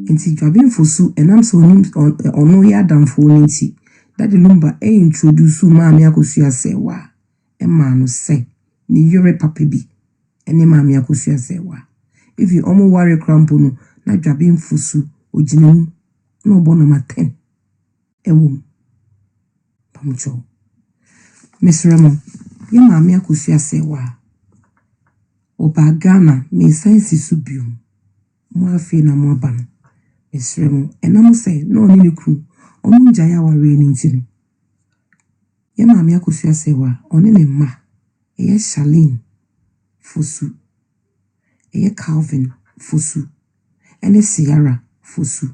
Enti dwabe fosu enam so ono ya damfo nti that Lumba introduce Maame Akosua Serwaa ma no say ni yore papa bi ene Maame Akosua Serwaa if you omo ware krampo no na dwabe fosu oginamu na obo no 10 ewom pamucho mesremo ye Maame Akosua Serwaa oba Ghana me sense subium mo afi na mo ban mesremo enam say no ni ne kru omo njaya ware ni ntino ye Maame Akosua Serwaa one ne ma eye Charlene fosu eye Calvin fosu ene Sierra fosu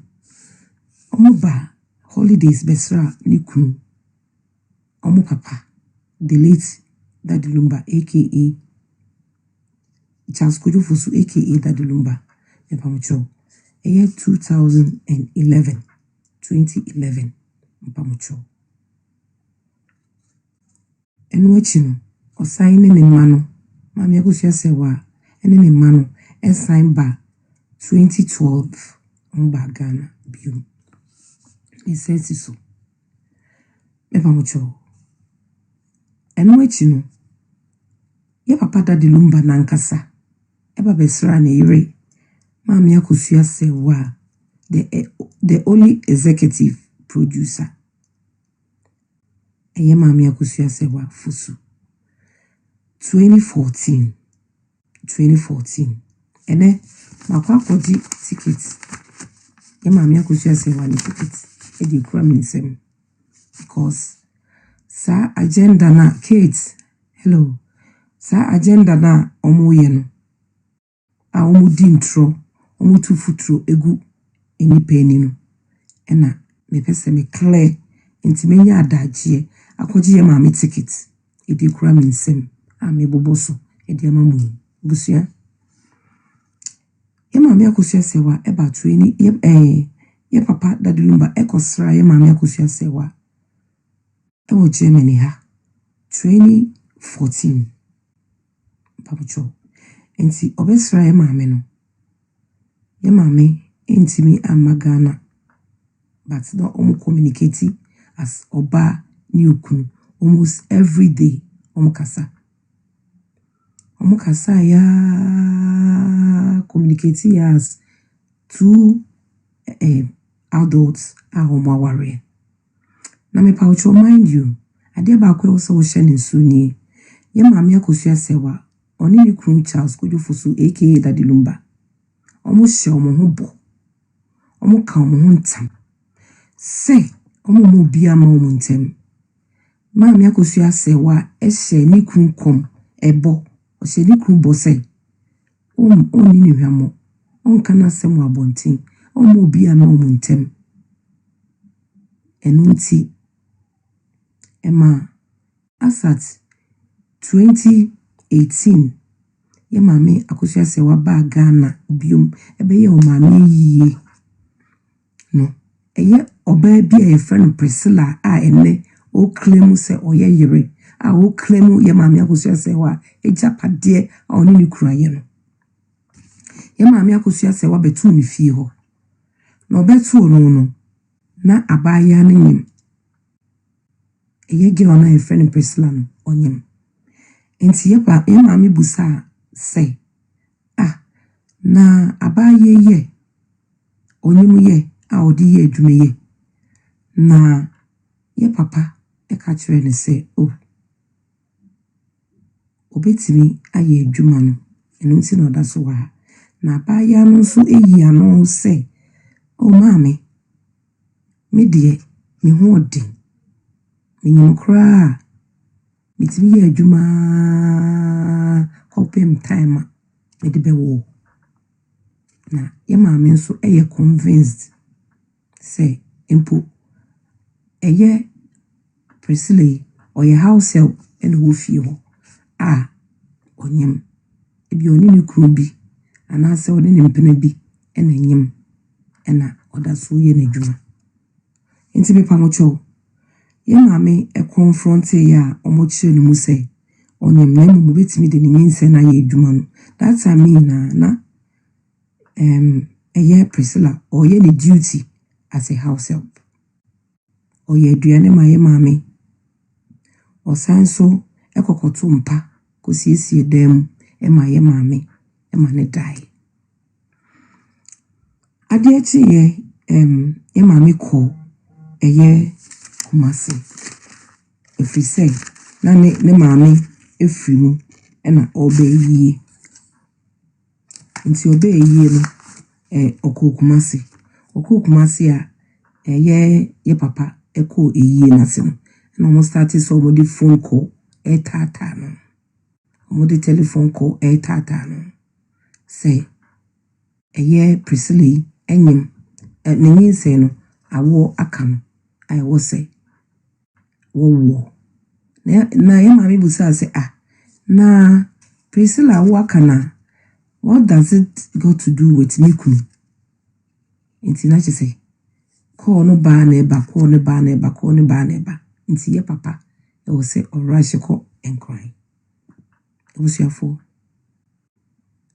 omo ba holidays besra ni kru omo papa the late Daddy Lumba aka Sarkodie fosu aka Daddy Lumba me pamucho eye 2011 mpamucho enu achino o sign ne mano Maame Akosua Serwaa ene ne mano e sign ba 2012 mba Ghana biom e sense so me pamucho enu achino ye papa Daddy Lumba nankasa eba besra ne yire Maame Akosua Serwaa the only executive producer eye Maame Akosua Serwaa fosu 2014 ene makwa kodi ticket ye Maame Akosua Serwaa ni ticket e di kura minsem because sa agenda na Kate hello sa agenda na omo ye no a omo di intro omo tu futuro egu enipa eni no ena me pese me clear enti menya adagye akoje ye Maame ticket e di kura minsem a me boboso e di amamu busua ye Maame Akosua Serwaa e ba 20 ye papa Daddy Lumba e kosra ye Maame Akosua Serwaa e wo Germany ha 2014 pabucho enti obesra ye Maame no ye Maame intimi amagana but no communicate as oba ni okunu almost every day omukasa ya communicate as two adults are omaware na me paucho mind you ade ba kwa so wo hye nsu ni ye Maame Akosua Serwaa oni ni kru Charles Kojofosu aka Daddy Lumba omo hye omo ho bo omo ka omo ho ntam se omo mo bia ma omo ntem Maame Akosua Serwaa e hye ni kru kom ebo o hye ni kru bo se oni ni hwamo on kana semu abontin omo bia ma omo ntem enunti ema asat 2018 ye Maame Akosua Serwaa ba Ghana biom ebe ye o maame yiye no eye oba bia ye friend Priscilla a ene o claim se oye yire a o claim ye Maame Akosua Serwaa ejapade a oni ni kuraye no ye Maame Akosua Serwaa betu ni fie ho no betu no na abaya ne nyim eye ge ona ye friend Priscilla no onyim enti ye Maame busa say na abaye ye onyim ye a odi ye adwuma ye na ye papa e ka kire ne say obetimi aye adwuma no enu nti na oda so wa na abaye no so eyi ano say Maame me de me ho odi me nyim kra mitimi ye adwuma kopem time me de bewo na ye Maame nso eye convinced say empo eye Priscilla oye house help and wo fie ho onyem ebi oni ne kru bi ana se oni ne mpena bi ena nyem ena oda so ye na dwuma enti be pamocho ye Maame e confront ya omo kire no mu say onyem na mu betimi de ne nyinse na ye dwuma no that time na eye Priscilla oye ni duty as a house help. Oye aduane ma ye maame. Osanso ekokoto mpa kosiesie dem ma ye maame ma ne dai. Ade achi ye maame ko eye Kumasi. Efrise na ne maame efiri mu na obeyi. Nti obeyi no Kumasi. Kumasi a ye papa eko eyi na se no. Na mo start so mo di phone call tata no. Mo di telephone call tata no. Say Priscilla enyim nenyin say no awo aka no I wo say wo na ye maame busa say na Priscilla wo aka na what does it got to do with me kunu? Inti na say call no ba na eba call no ba na eba call no ba na eba. Inti ye papa e wo say alright ko enkran. Abusuafo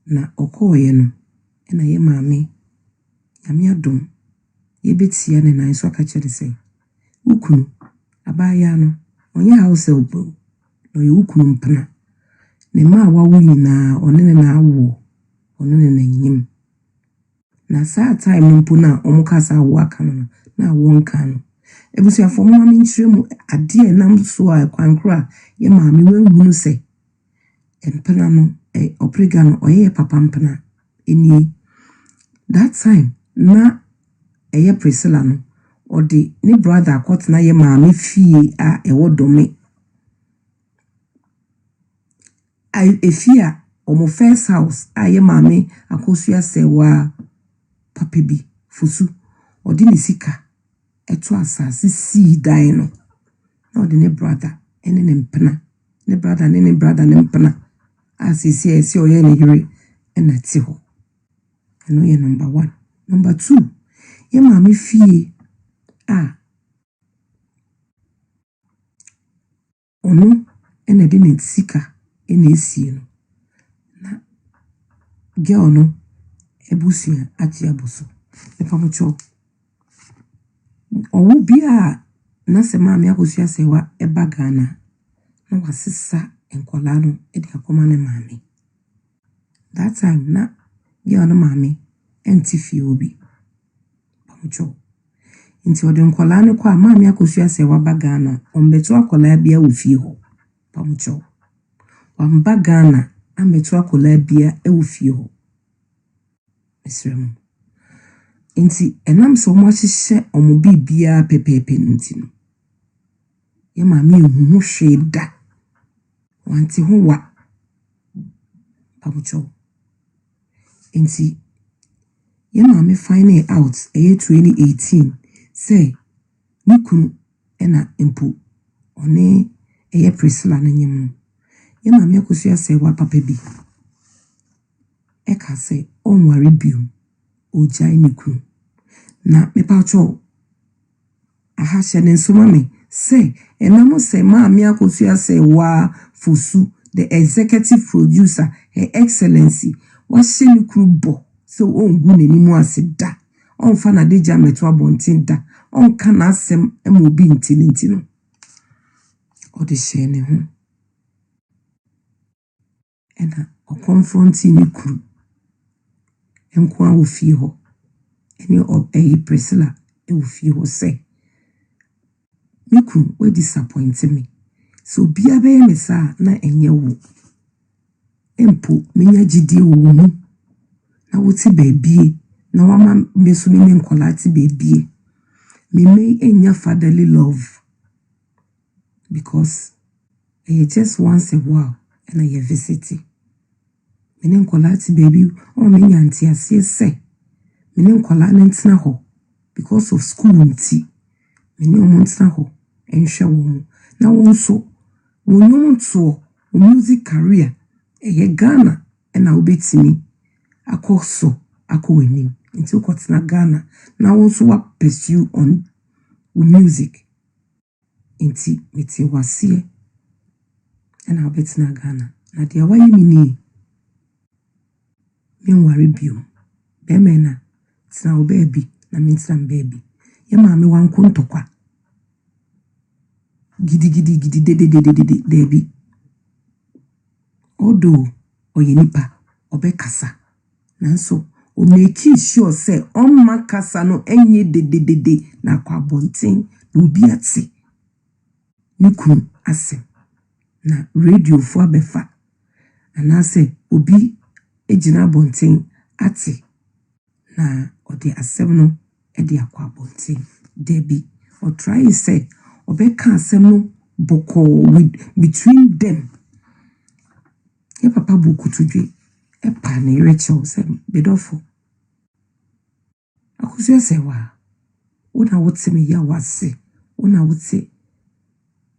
na okoye no na ye maame Nyame adom ye betia ne nan so aka kire say ukunu abaya no onye house help no ye ukunu mpana ne ma wawo nyina one ne na awo one ne na nyim na saa time mpo na omukasa wo aka no na wo nka no ebusuafo mo maame nkyire mu ade nam so a kwankra ye maame wanhunu say empana no oprega no oye papa mpana eni that time na Priscilla no odi ne brother akotena ye maame fie a ewo dome efia omo first house a ye maame Akosua Serwaa papa bi fusu odi ne sika eto asase si dan no na odi ne brother ene ne mpena ne brother ne mpena asisi esi oye ne yire ena ti ho eno ye number 1. Number 2 ye maame fie ono ena de ne sika ena esie no na girl no ebusua achi aboso epamocho owo bia na se Maame Akosua Serwaa eba Ghana na wasisa enkola no e de akoma ne maame that time na girl no maame enti fie obi pamocho inti ode nkola ne kwa Maame Akosua Serwaa ba Ghana ombeto akola bia wo fie ho pamocho wamba Ghana ambeto akola bia e wo fie ho esrem inti enam so mo ahihye omo bibia pepepe nti no ye maame ehuhu hwe da wanti ho wa pamocho inti ye maame find out 2018 say nikunu ena empu one Priscilla na nyem no ye Maame Akosua Serwaa papa bi eka say onware biom ojai nikunu na mepacho ahashe ne nsoma me say enamo say Maame Akosua Serwaa fusu the executive producer her excellency wahye nikunu bo so ongu nenimu aseda onfa na deja meto abontin da onka na asem ema obi nti no odi hye ne ho ena o confronti ni kuru enko a ofie ho eni Priscilla e ofie ho say nikuru we disappoint me so bia be me sa na enye wo empo menya gidi wo mu na woti baabie na wama meso me nkola ti baabie me may enya fatherly love because just once a while and I visit me nkola ti baby o me nyanti ase say me nkola ntina ho because of school nti me ntina ho enhwe wo na won so won to music career Ghana na obetimi akoso akowenim nti ukotina Ghana na won so wa pursue on music inti meti wase na obetina Ghana na dia wayi mini me nware biom be me na Tina o baby na mintra baby. Ye maame wanko ntokwa. Gidi de debi. Odo oyenipa obekasa. Nanso o make sure say on kasa no enye de na kwa bonten na obi ate. Nikun asem na radio fo abefa. Anase obi ejina bonten ate na ode asem no ede akwa bonten. Debi or try say obeka asem no boko between them. Ye papa boku tudwe epa na Rachel say bedofo. Akosua Serwaa una wote me ya wase una wote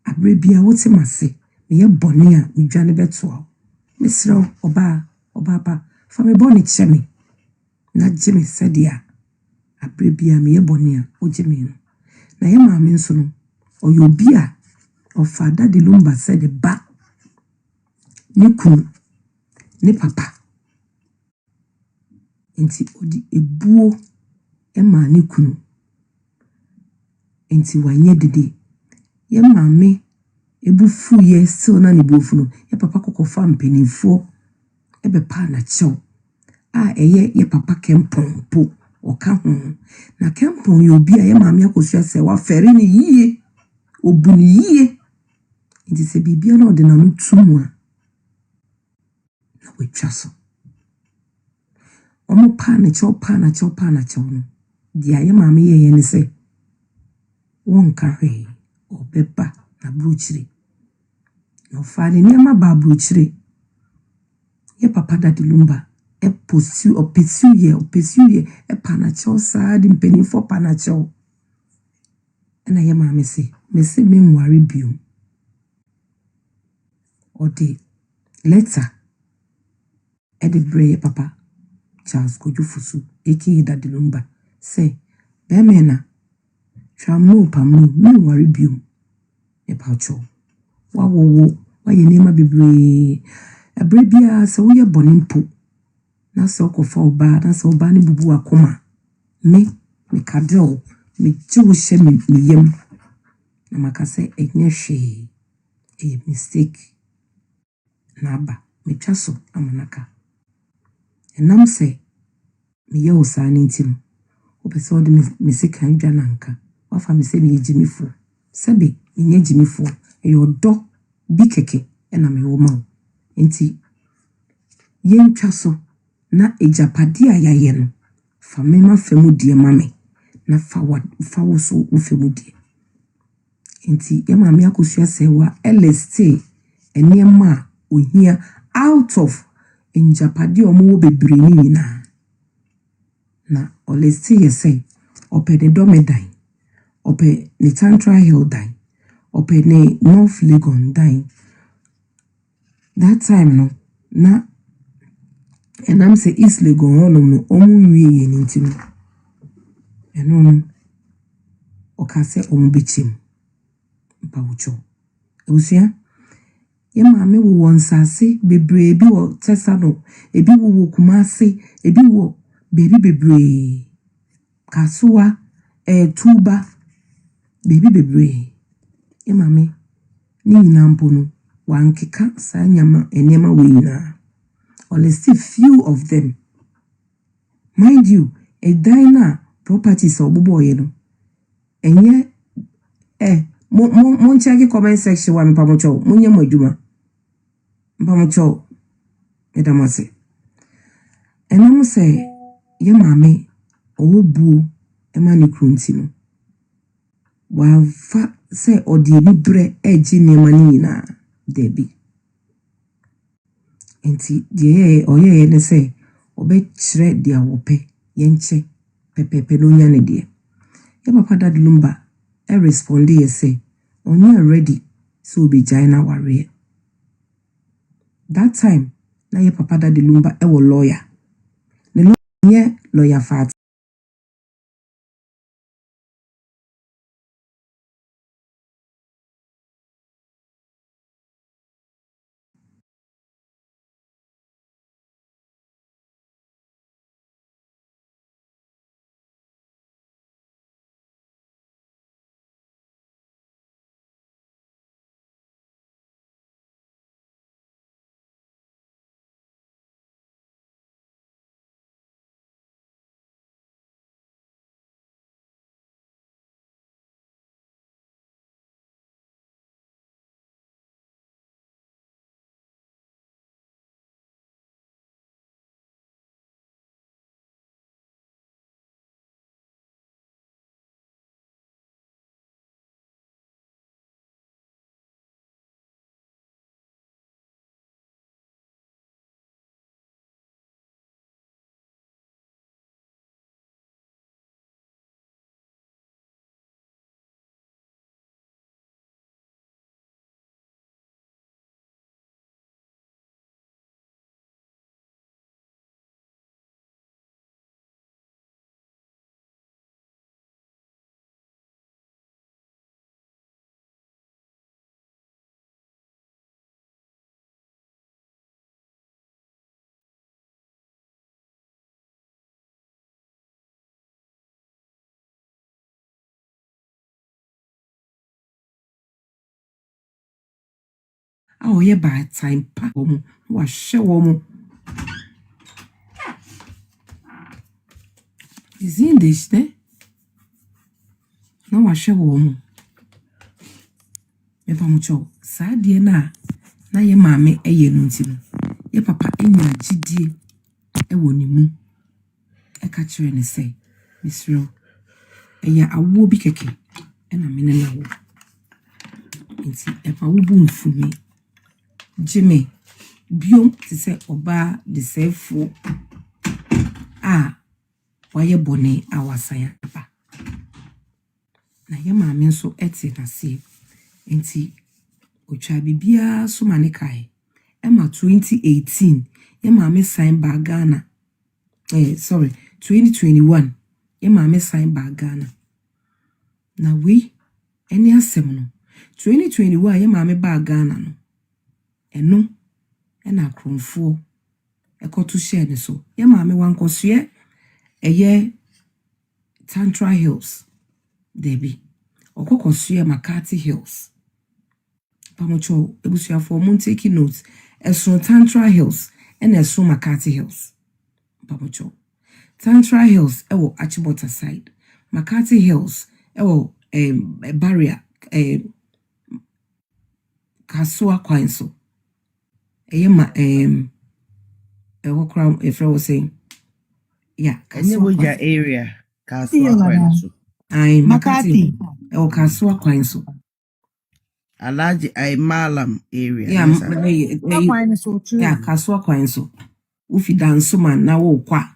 abrebia wote mase me ye bone a me dwane beto mesro oba pa fa me bone cheme na jeme sedia abrebia me ye bone a ojeme no na ye maame nso no oyobi a ofada de Lumba said ba ni kunu ni papa enti odi ebuo ema ni kunu enti wanye dede ye maame ebufu ye still na ne buofu no ye papa kokofa mpenifo ebe pa na chew a eye ye papa kempon po oka ho na kempon ye obi a ye Maame Akosua Serwaa fere ni yie obu ni yie enti se bibia na ode na no tumu a na wetwa so omo pa na chew no dia ye maame ye ne se won ka hwe obeba na bruchiri no fani niama ba bruchiri ye papa dadi Lumba e pursue ye e panacho sad mpenifo panacho na ye maame se me se me nware biom odi letter e de bre ye papa Charles Kojufusu eki dadi Lumba say be me na tramno pamno me nware biom e pacho wawo waye nema bebre abrebia se wo ye bone mpo na se okofa oba na se oba ne bubu akoma me kadel me jiwo hye me yem na makase enye hwe mistake na ba me twaso amanaka enam se me ye osane ntim opese ode me se kan dwa nanka wafa me se me ejimifo sebe enye ejimifo eyodo bi keke ena me wo ma enti yen twaso na ejapade ayaye no fa mema femu die mame na fa wo so ufemu die enti ye Maame Akosua Serwaa LST eniema ohia out of enjapade omo wo bebre ni nyina na LST ye say ope de domedan ope ne Tantra Hill dan ope ne North Legon dan that time no na enam se East Legon honom no omu wie ye nintino eno okase omu bechim mpa wucho ebusia ye maame wo wonsase bebre bi wo tesano ebi wo Kumase ebi wo bebre Kasuwa Tuba bebre ye maame ni nyina mpo no wankeka sa nyama enema we nyina only see few of them mind you a diner properties obobo ye no enye mon check comment section wa mpamocho munye mo adwuma mpamocho edamase enam se ye maame owobuo ema ne krunti no wa fa se odi ni bre eji nema ni nyina debi enti die oye ne se obe kire dia wope yenche pepepe no nya ne die ye papa dadi Lumba e respondi ye se onye ready so be jaina ware that time na ye papa dadi Lumba e wo lawyer ne lawyer fat a oye ba time pa omo wa hye wo is in this ne no wa hye wo mo me pa mo cho sa de na ye maame eye no ntino ye papa enya gidie e woni mu e ka kire ne say misro eya awo bi keke e na me na wo nti e pa wo bu mfumi Jimmy biom ti se oba de sefo waye bone awasaya ba na ye maame nso eti na se nti otwa bibia so mane kai ema 2018 ye maame sign ba Ghana 2021 ye maame sign ba Ghana na we eni asem no 2021 ye maame ba Ghana no eno ena kromfo ekoto share ne so ye maame wankosue eye Tantra Hills debi okokosue Makati Hills pamocho ebusuafo mun take notes eso Tantra Hills and eso Makati Hills pamocho Tantra Hills ewo Achibota side Makati Hills ewo barrier Kasua Kwanso eyema ewo kram efre was saying yeah Kasua area Kasua Kwanso ai Makati ewo Kasua Kwanso Alaji ai Malam area yeah Kasua Kwanso ufi danso man na wo kwa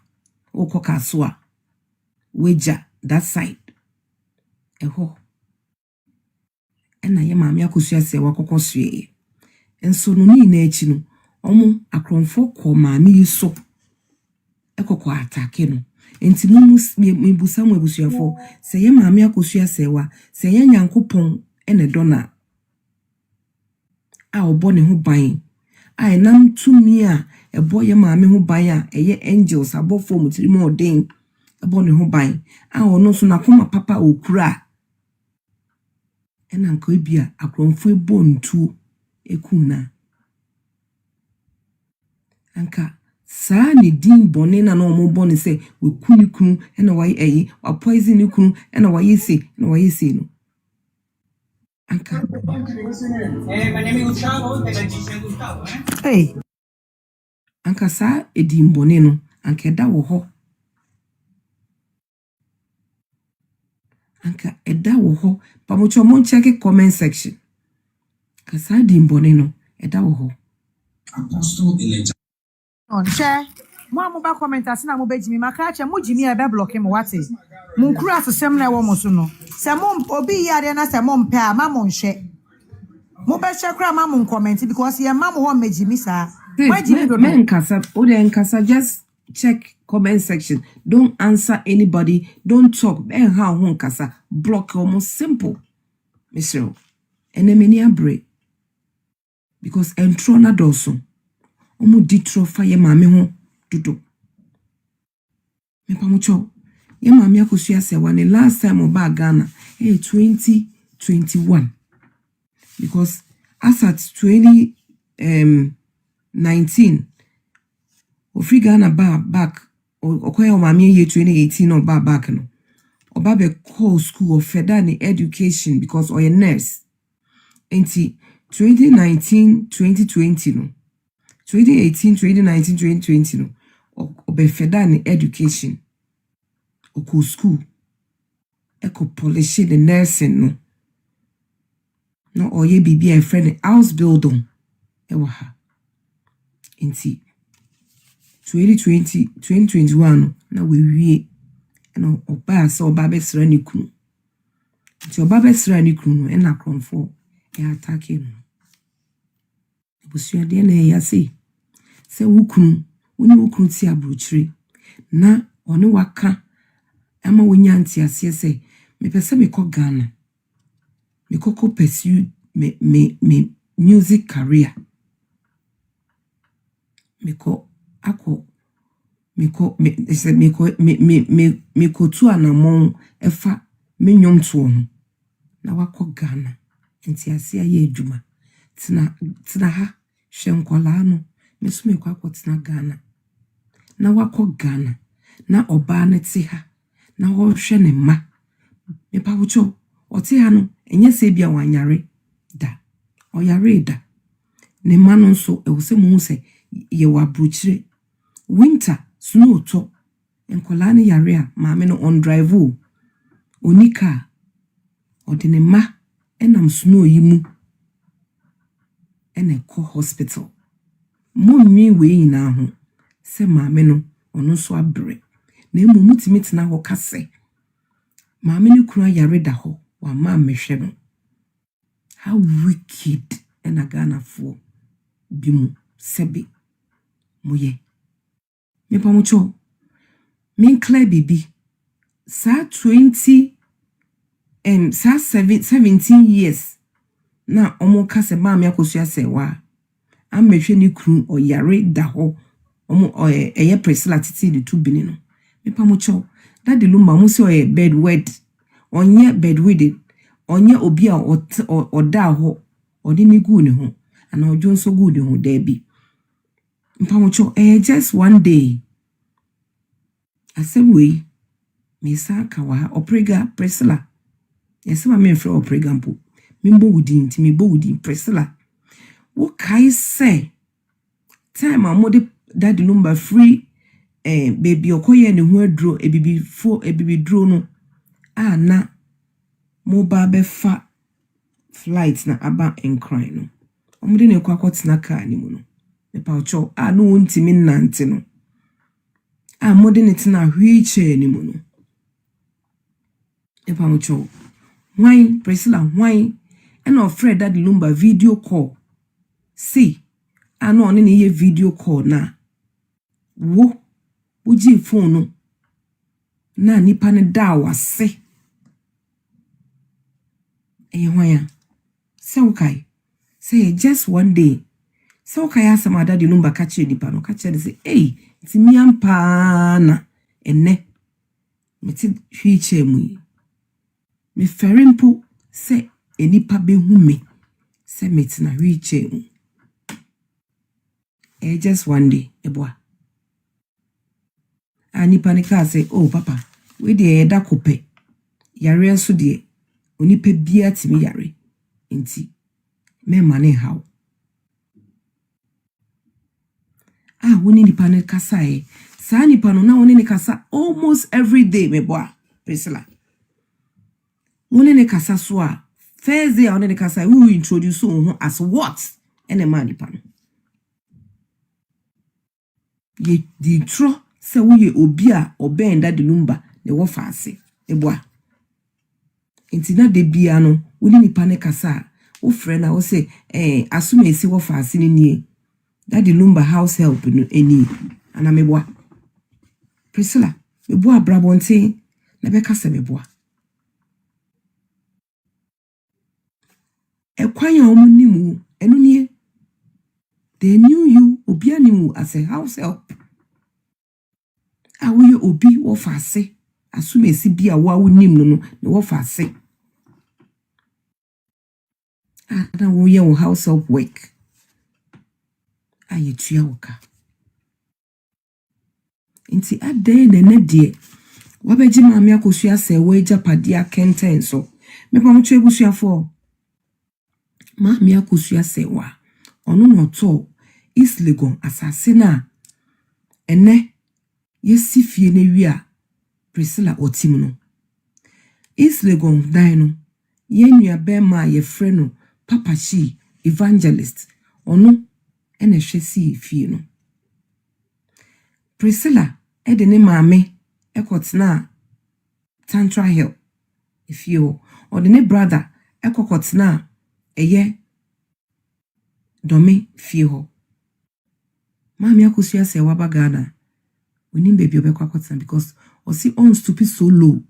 Kasua weja that side eho ena ye Maame Akosua Serwaa kokosue enso no ni na echi no omo akromfo ko maame yiso ekoko atake no enti no mebusa mu ebusuafo se ye Maame Akosua Serwaa se ye Nyankopon ene dona a obo ne ho ban a enam tumi a ebo ye maame ho ban a eye angels abofo mutiri mo den ebo ne ho ban a ono so na koma papa okura ena nko ebia akromfo ebo ntuo ekuna anka sa ni din bone na no mo bone se we kuni kunu ena wayi wa poison ni kunu ena wayi se no anka my name is Gustavo Gustavo hey anka sa edin bone no anka da wo ho anka eda wo ho pa mo chomo check comment section ka sa edin bone no eda wo ho Apostle Elijah on share mo ba comment asina mo be jimi maka che mo jimi e be block me wate mo nkuru asesem na e wo mo so no se mo obi yare na se mo mpe a ma mo nhwe mo be che kra ma mo comment because ye ma mo ho mejimi sa majimi do men kasa o de nkasa just check comment section don't answer anybody don't talk ben how ho nkasa block almost simple Mr. Enemy abre because entro na doso omu ditro fa ye maame ho dudu me pa mucho ye Maame Akosua Serwaa ne last time oba Ghana 2021 because as at 2019 ofri Ghana back okoye maame ye 2018 no back no oba be call school of federal education because oye nurse enti 2019 2020 no 2018 2019 2020 no obe federal education oko school eko polish the nursing no oye bibi e friend house building ewa ha enti 2020 2021 na we wie no oba se oba be sra ni kunu nti oba be sra ni kunu e na kromfo e attack no busua de na ya se wukunu woni wukunu ti abrochire na one waka ama wonya ntiase se me pese me ko Ghana me koko pursue me music career me ko tu anamon efa me nyom to ho na wako Ghana ntiase aye adwuma tina ha shenkwala no mesume kwa tina Ghana na wako Ghana na oba ne te ha na wo hwe ne ma me pa wucho ote ha no enye se bia wanyare da oyare da ne ma no so e wo se mu se ye wa bruchire winter snow to enkola ne yare a maame no on drive onika odine ma enam snow yi mu ene ko hospital mommi we na ho se maame no ono so abre na emu mutimi tena ho kase maame ne kura yare da ho wa ma mehwe no how wicked ena Ghana fo bimu sebe moye me pa mucho min clear bibi sa 17 years na omo kase Maame Akosua Serwaa amehwe ni kru oyare da ho omo eye Priscilla titi de tu bini no me pa mucho that the Lumba mo se oye bedwed onye bedwed onye obi a oda ho odi ni gu ne ho ana ojo nso gu ne ho da bi mpa mucho just one day asebwe me sa kawa oprega Priscilla yesema me mfre oprega mpo mimbo wudi nti me bo wudi Priscilla wo kai se time amode that Lumba free baby okoye ne ho adro ebibi dro no na mobile befa flight na aba encry no omode ne kwa kwotena car ni mu no me pa ocho no wontimi nante no mode ne tena wheelchair ni mu no me pa ocho why Priscilla why and of Fred that Lumba video call see no on any video call na wo uji phone no na nipa ne da wase why say okay say just one day say okay asama that Lumba catch nipa no catch say hey ti mi ampa na enne meti hwiche mu me ferimpo say enipa behu me say meti na hwiche mu just one day eboa nipa ne ka say oh papa we dey da kope yare nso de onipa bia timi yare enti me mane how woni nipa ne kasa sa nipa no na woni ne kasa almost every day me boa Priscilla woni ne kasa so a first day woni ne kasa we will introduce you as what ene ma nipa no ye di tro se wo ye obi a obenda de Lumba ne wo faase eboa enti na de bia no woni nipa ne kasa wo frɛ na wo se asuma esi wo faase ne nie that the Lumba house help no eni ana meboa Priscilla meboa brabonte na beka se meboa ekwan ya omunimu enu nie they knew you obi animu as a house help awoye obi wo faase asuma esi bia wo awonim no ne wo faase na wo ye wo house help work ayetua woka nti ade ne de wabeji Maame Akosua Serwaa Japade akenten so mepa mo twa ebusuafo Maame Akosua Serwaa ono no to East Legon asase na ene yesi fie ne wi a Priscilla otim no East Legon dan no ye nua be ma ye frɛ no Papa Shee evangelist ono ene hwesi fie no Priscilla ede ne maame ekotena Tantra Hill ifie o ode ne brother ekokotena eye domi fie ho Maame Akosua Serwaa bagana onim baby obekwa kwatena because osi on stupid so low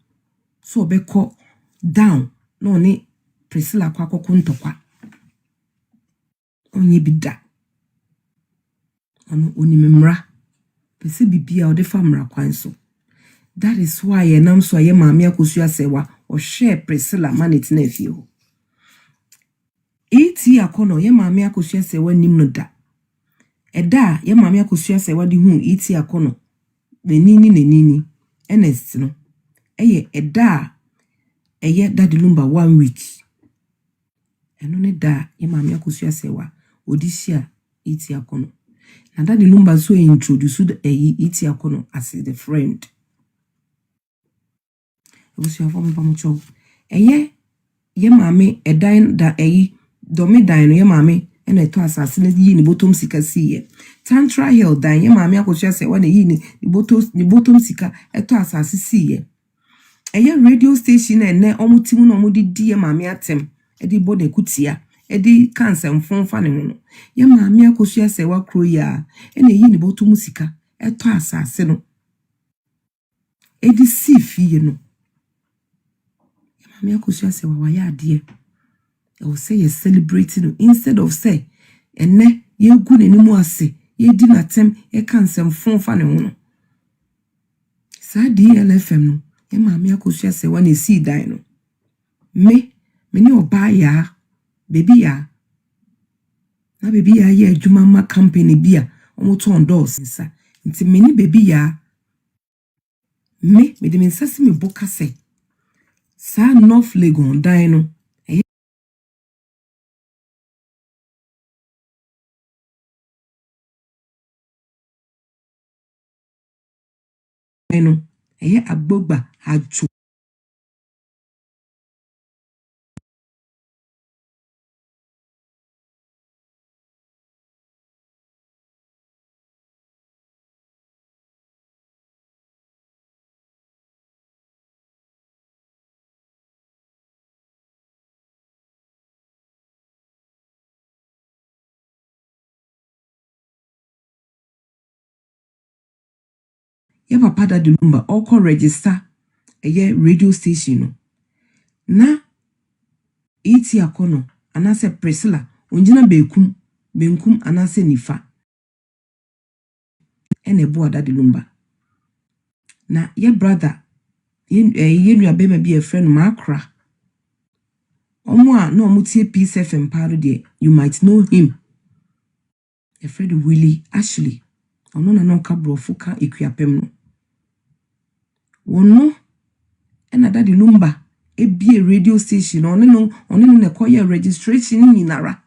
so obekọ down no ni Priscilla kwa ntokwa onye bida ono onimemra pese bibia ode famra kwan so that is why enam so aye Maame Akosua Serwaa o share Priscilla manage na fie ho eti akono ye Maame Akosua Serwaa nim no da eda ye Maame Akosua Serwaa di hu eti akono nenini enest no eye eda eye Daddy Lumba 1 week eno ne da ye Maame Akosua Serwaa odisia eti akono na Daddy Lumba so introduced eti akono as the friend obusia fo mpa mocho eye ye Maame edan da domi dan no ye Maame ena eto asase na yi ni bottom sika siye Tantra Hill dan ye Maame Akosua Serwaa na yi ni bottom sika eto asase siye eye radio station ene omutim no omudi di ye Maame atem edi bode kutia edi cancer mfonfa ne ho ye Maame Akosua Serwaa kroya ena yi ni bottom sika eto asase no edi si fie no ye Maame Akosua Serwaa wa ya ade I will say you're celebrating instead of say ene ye gu nenimu ase ye di natem ye cancer mfonfa ne ho sa DLFM no ye Maame Akosua Serwaa na si dan no me ni oba ya baby ya na baby ya ye adwuma ma company bia omoton doors nsa nti me ni baby ya me de me nsase me boka se sa North Legon dan no eye agbogba ajo ye papa Daddy Lumba oko register eye radio station no na eti akono anase Priscilla onjina benkum anase nifa ene bo Daddy Lumba na ye brother ye nua be ma be a friend Makra omo a na omutie Peace FM paro de you might know him a friend Willie Ashley ono na no ka brofo ka ekuapem no wono ena Daddy Lumba ebie radio station ono no ne koye registration ni nara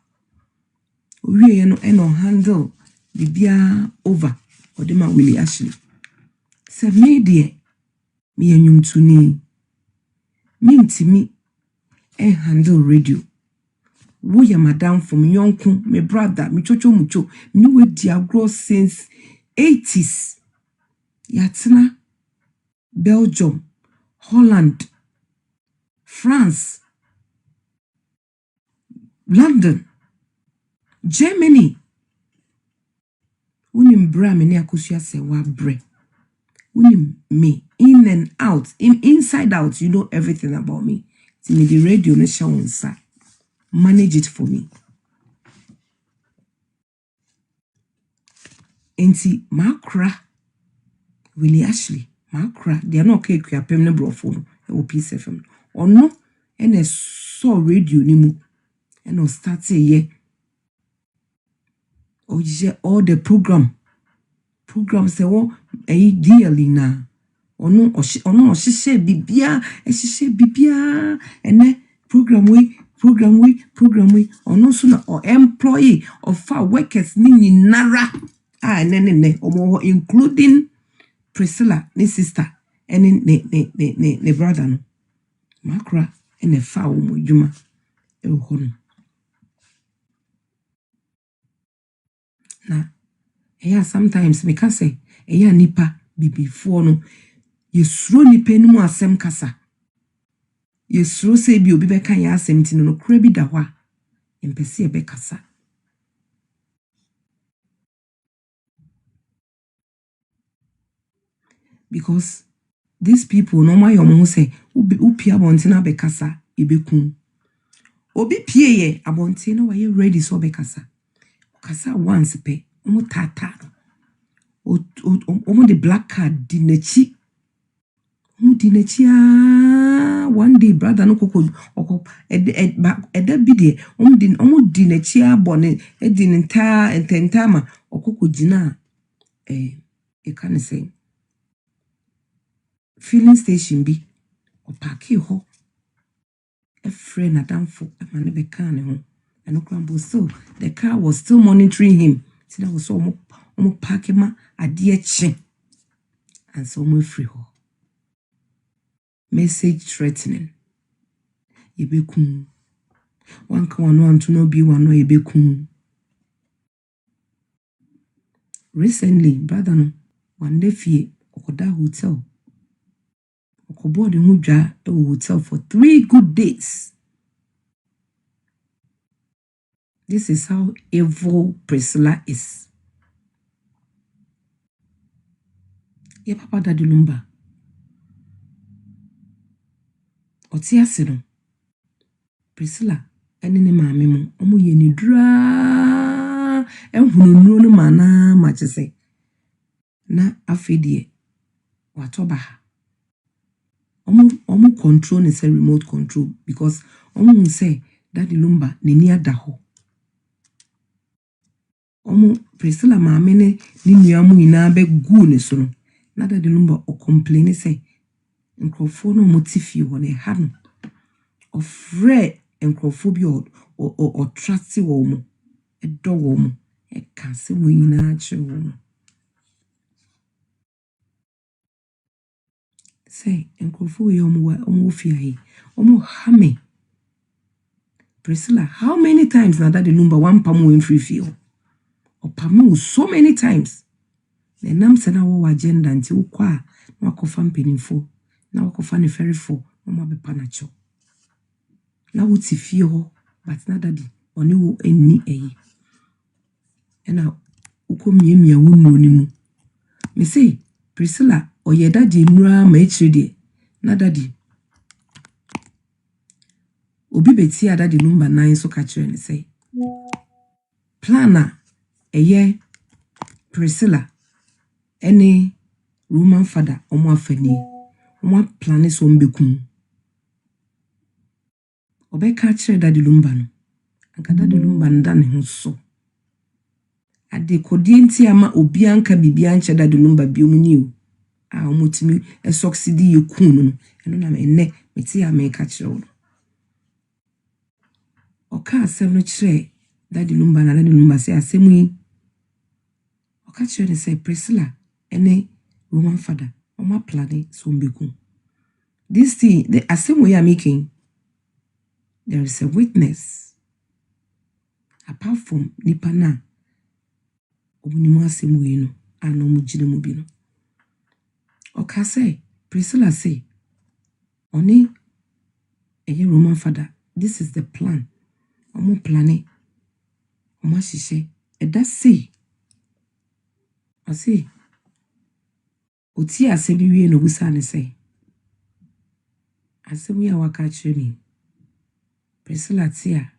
owie no eno handle bibia over odema Willie Ashley se me de me enyumtuni mintimi handle radio wo ya madam from yonku me brother me chocho mucho me we diagro since 80s yatina Belgium Holland France London Germany unim bra me ne Akosua Serwaa bre unim me in and out inside out you know everything about me me the radio no show manage it for me enti Makra Willie Ashley Makra they are not okay kuapem ne brofo no e wo Peace FM ono ene so radio ni mu ene start ye oje all the program se wo daily na ono ohye bibia ene program we ono so na employee of our workers ni nara ne omo including Priscilla ne sister and ne brother no Makra ene fa omo djuma e ho na sometimes me ka say nipa bibifo no yesuro nipa enimu asem kasa yesuro se bi obi beka ya asem ti no kura bi da ho a empese e be kasa because these people no my yomo say upi abonte na be kasa ebekun obi pie ye abonte na waye ready so be kasa once pe omo tata omo the black card di nachi one day brother no koko eda bi de di nechia bone edi ententama okoko jina e kan say filling station bi o park ho a friend adamfo amane be kan ne ho eno krambo so the car was still monitoring him see that was so omo park ma ade eche and so omo free ho message threatening yebekun one ka wano anto no bi wano yebekun recently brother no one day fie okoda hotel okobo de hudwa e hotel for 3 good days. This is how evil Priscilla is. Ye papa daddy Lumba oti ase no Priscilla ene ne maame mu omo ye ni dra ehunu no mana ma chese na afedie watoba ha omo control ne say remote control because omo say daddy Lumba ne ni ada ho omo Priscilla maame ne ni nuamu nyina be gu ne so no na daddy Lumba o complain say nkrofo no motifi wo ne ha no ofre nkrofo bi o trust wo mo edo wo mo e kan se mo nyina ache wo mo say nkrofo yo omo fi ahi omo ha me Priscilla how many times na daddy Lumba one pam in free feel o pam so many times na nam se na wo agenda nti wo kwa na wakofa mpenimfo na wakofa ne ferifo omo abepa na cho na wuti fie ho but na daddy oni wo eni eyi ena ukomiemia wunu ni mu me say Priscilla oye daddy nura ma echire na daddy obi beti daddy Lumba 9 so ka kire ne say plana eye Priscilla ene Roman father omo afani omo plane so mbekun obeka kire daddy Lumba no anka daddy Lumba nda ne ho so ade kodie nti ama obi anka bibia nche daddy Lumba biomuni a omotimi e succeed ye kun no eno na enne meti ya me ka kire wo oka asem no kire daddy Lumba na daddy Lumba say asem yi oka kire ne say Priscilla ene Roman father omo plane so mbekun this thing the asem we are making there is a witness apart from nipana obunimu asem we no ano mu gine mu bi no oka say Priscilla say oni eye Roman father this is the plan omo plane omo sise eda say I say oti asem wie no busa ne say asem ya waka kire mi Priscilla tia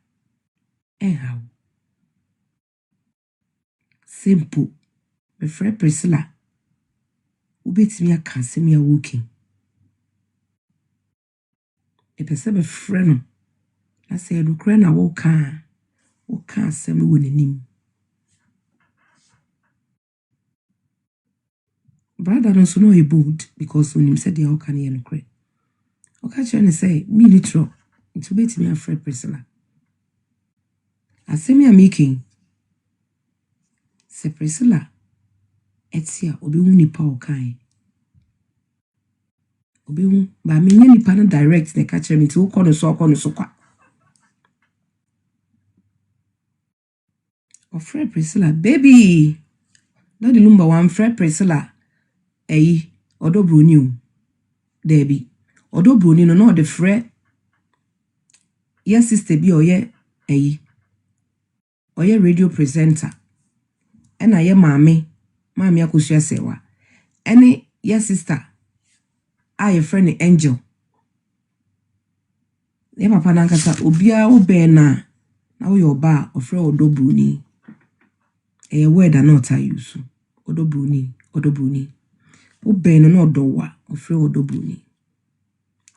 how simple me frɛ Priscilla ubetimi aka asem ya working e pese be frɛ no na say do kra na wo ka asem wo nanim brother no so no he bold because when him said the how can he no kra oka kire ne say me litro it ubetimi afrɛ Priscilla asem ya making se Priscilla etia obi hu nipa okan obi hu ba me nya nipa no direct ne ka kire me ti wo kɔ no so kwa ofre Priscilla baby daddy Lumba one frɛ Priscilla Odo Bronii debi Odo Bronii no de frɛ yes sister bi oye radio presenter ena ye Maame Akosua Serwaa ene yes sister aye friend Angel ye papa na nkasa obia obe na wo yo ba ofre Odo Bronii word are not use Odo Bronii obe no odo wa ofre Odo Bronii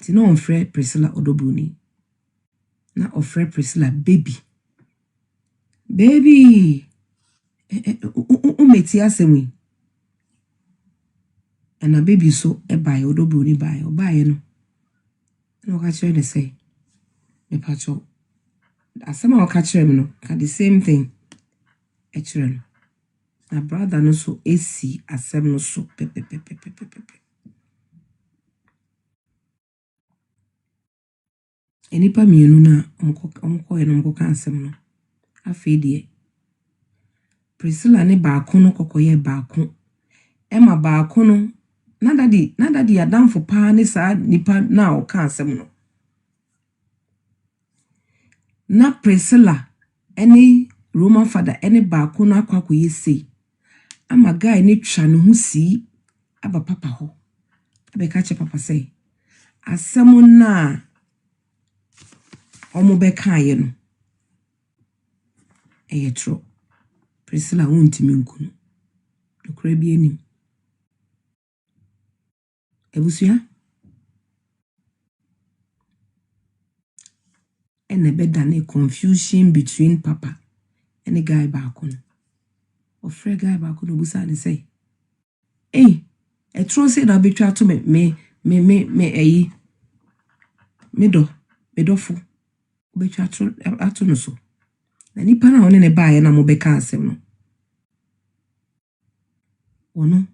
Ti no onfre Priscilla Odo Bronii. Na ofre Priscilla baby. Baby. Umeti asemi. And a baby so buy Odo Bronii buy or buy no. No catch you say. Me pacho. Asema catch you no. Can the same thing. Echre. Na brother no so AC asem no so pepe. Enipa mienu na omko ye no mko kan asem no. Afei de Priscilla ne baako no kokoye baako. Emma baako no nadadi adamfo pa ne saa nipa na o kan asem no. Na Priscilla any Roman father any baako no akwakoye sei. Ama guy ne twa ne ho si aba papa ho. Abeka che papa say asem na omo beka ye no. Eyetro Priscilla wontimi nkunu. Nokra bi anim. Ebusua ene beda ne confusion between papa and the guy baako no. Ofre guy baako no busa ne say eh etro say na betwa to me eyi medofo betwa ato no so. Na nipa na one ne baaye na mo beka asem no. Ono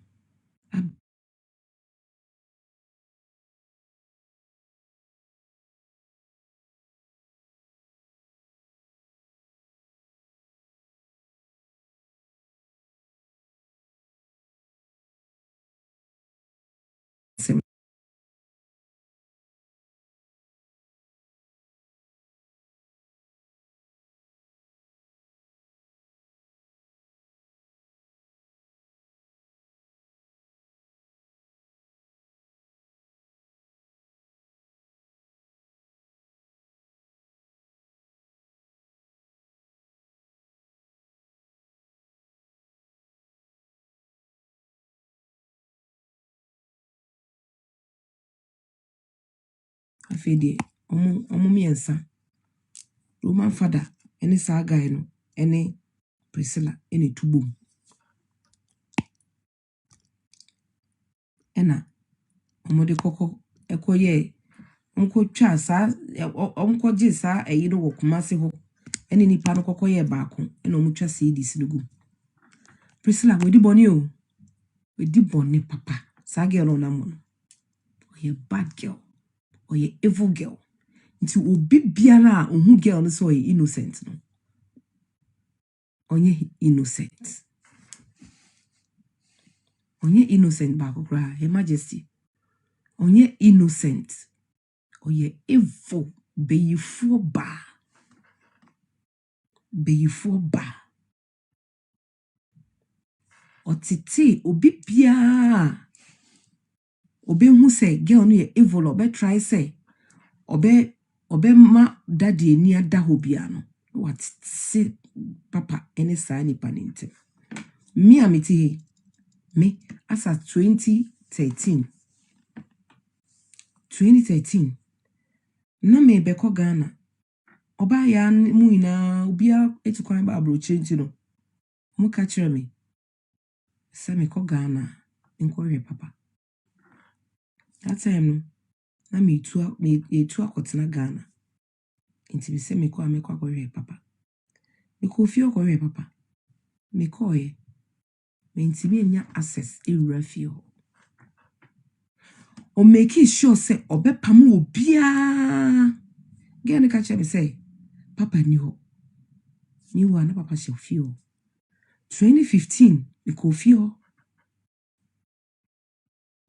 asem afede omo miensa Roman father any saa guy no any Priscilla any tubom. Ena omo de koko ekoye onko twa saa onko je saa eyi no wokumase ho ene nipa no koko ye baako ena omo twa CDs no gu. Priscilla wedi boni o. Wedi boni papa. Saa girl na mo no. Oye bad girl. Oye evil girl. Nti obi biara ohu girl no so oye innocent no. Onye innocent. Onye innocent baako kra Her Majesty. Onye innocent. Oye evil beyifo ba. Beyifo ba. Otiti obi biara obe hu say girl no ye evil obe try say obe ma daddy eni ada ho bia no. What say papa any saa nipa nintem. Me amiti me as at 2013 na me beko Ghana oba ya mu ina obia etukwan ba abroche nti no mu ka kire me se me ko Ghana nko papa. That time no na me etu akotena Ghana nti bi se me ko akore papa. Me ko fie akore papa. Me ko ye me nti me nya access ewura fie ho. O make sure say obepam obia. Get ka me say papa ni ho. Ni wa na papa she fie ho. 2015 me ko fie ho.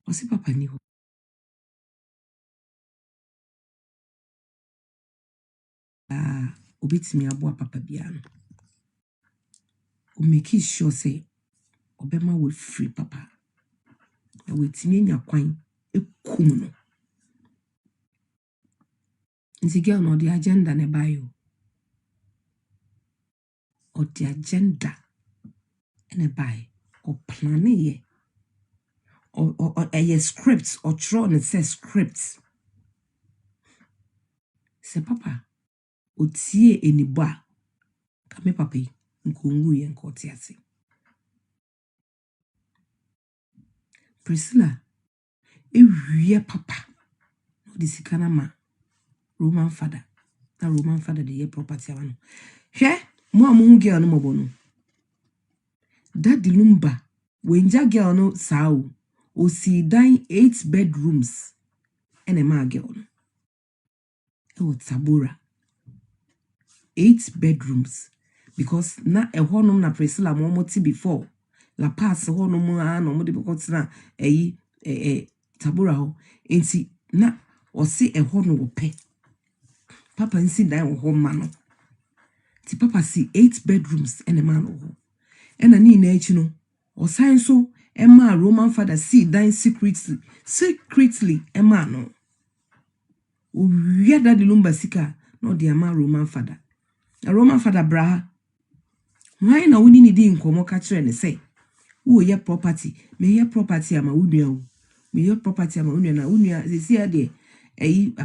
O se papa ni ho. Obetimi abo papa bia no. O make sure say obema we free papa. Na we timi nya kwan ekum no. Nti girl no the agenda ne bayo. Or the agenda ne buy or plan ye. Or a script or draw and say script. Se papa otie eniba kame papa yi nkongu ye nkote ase. Priscilla ewie papa no di sikana ma Roman father. Na Roman father de ye property awano. Hwe mo amu girl no mobono. Daddy Lumba wenja girl no sao o si dan 8 bedrooms ene ma girl no. E Tabora 8 bedrooms because na ehonum na Priscilla mo ti before la pass honum no mo de because na Tabora ho enti na o si ehonu wo pe papa nsi dan wo ma no ti papa si 8 bedrooms ene ma no ena ni na echi no o sign so ema Roman father si dan secretly ema no o wi Daddy Lumba sika no de ama Roman father. A Roman father bra. Why na woni ni di nkomo ka kire ne say. Wo ye property, me ye property ama wunua o. Me ye property ama wunua na wunua sesi ya de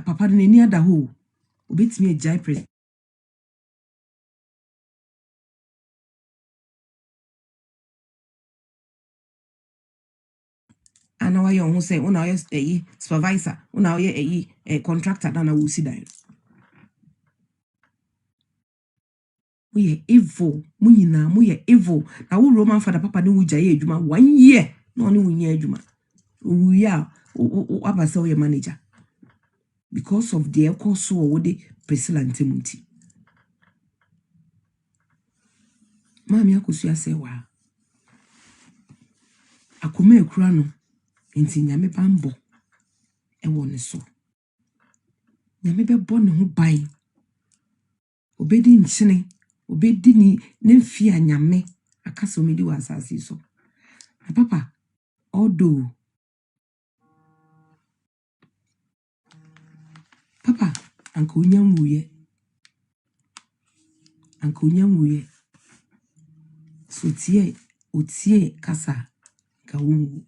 papa de ni ada ho. Obetimi ejai pre. Ana wa ye ho say una ye supervisor, una ye contractor na wo si dan. We evil, we evil. Na wo Roman father papa ni wuja ye adwuma 1 year. No ni wunya adwuma. We are abasa we manager. Because of the Akosua wo de Priscilla ntemunti. Maame Akosua Serwaa. Akoma ekura no enti nyame bambo e wo ne so. Nyame be bo ne ho ban. Obedi nchene, obedi ni nemfi anyame akasa omedi wa asase so. Na papa odo papa anka onyamwuye. Anka onyamwuye. So otie kasa ka wungu.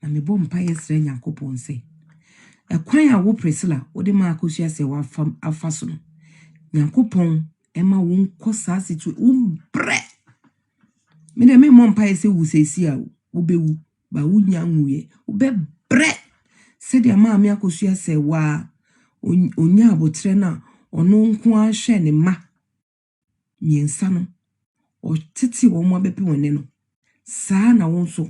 Na me bom pa yesre Nyankopon se. Ekwan a wo Priscilla wo de ma Akosua Serwaa afaso no. Nyankopon ema wo nko saa situ umbre. Me de me mom pa yese wu sesi a wo bewu ba wunya nwuye wo be bre. Se de Maame Akosua Serwaa onya abotre na ono nko a hwe ne ma. Miensa no o titi wo mo abepe wone no. Saa na won so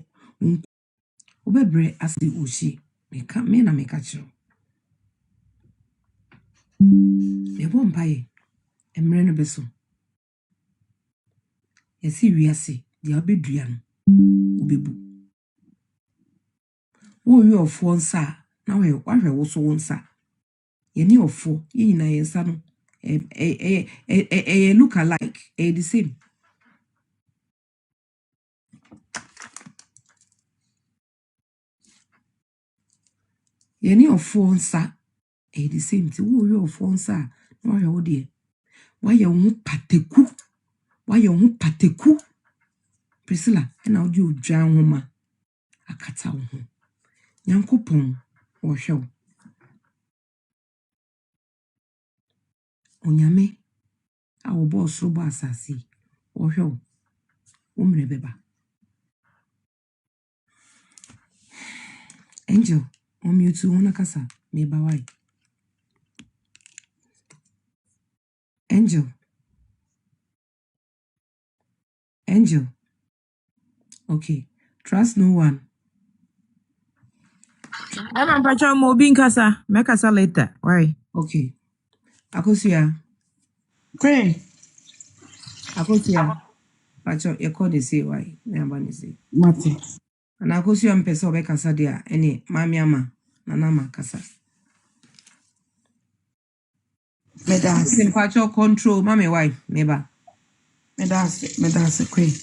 obebre asdi oshi me na me kachiro me bom paye emre no beso yesi wiase dia obedua no obebu wo wi ofo nsa na wahwe wo so nsa ye ni ofo ye nyina ye nsa no look alike the same ye ni ofo nsa the same ti wo wi ofo nsa na wahwe wo de waye wo pateku Priscilla na odi odwan homa akata wo ho Nyankopon wo hwe onyame a wo boss ro ba asase wo hwe wo mre beba Angel on mute wona kasa me ba wai Angel okay trust no one Ema mpacha mo obi nkasa, me kasa later. Why? okay Akosua pacho ye call dey say why me aba say Mate. na Akosua mpesa obe kasa dia ene mami ama na nama kasa Medase. pacho control mami why meba Medase kwe.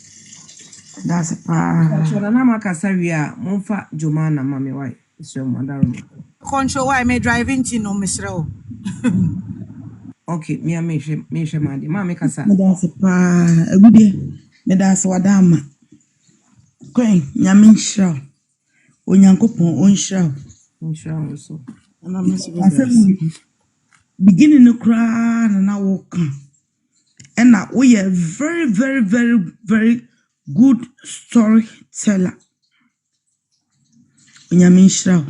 Medase pa. pacho na nama kasa wi a monfa Jomana mami why so madaro Control why me driving to no misreo. okay me madi mami kasa Medase pa. Agudie. Medase wadama. Kwe nyame nhyira. Onyankopon onhyira. inshallah so Ana meso medase. beginning no cry na walk. And now we are very, very, very, very good storyteller. Onyame nhyira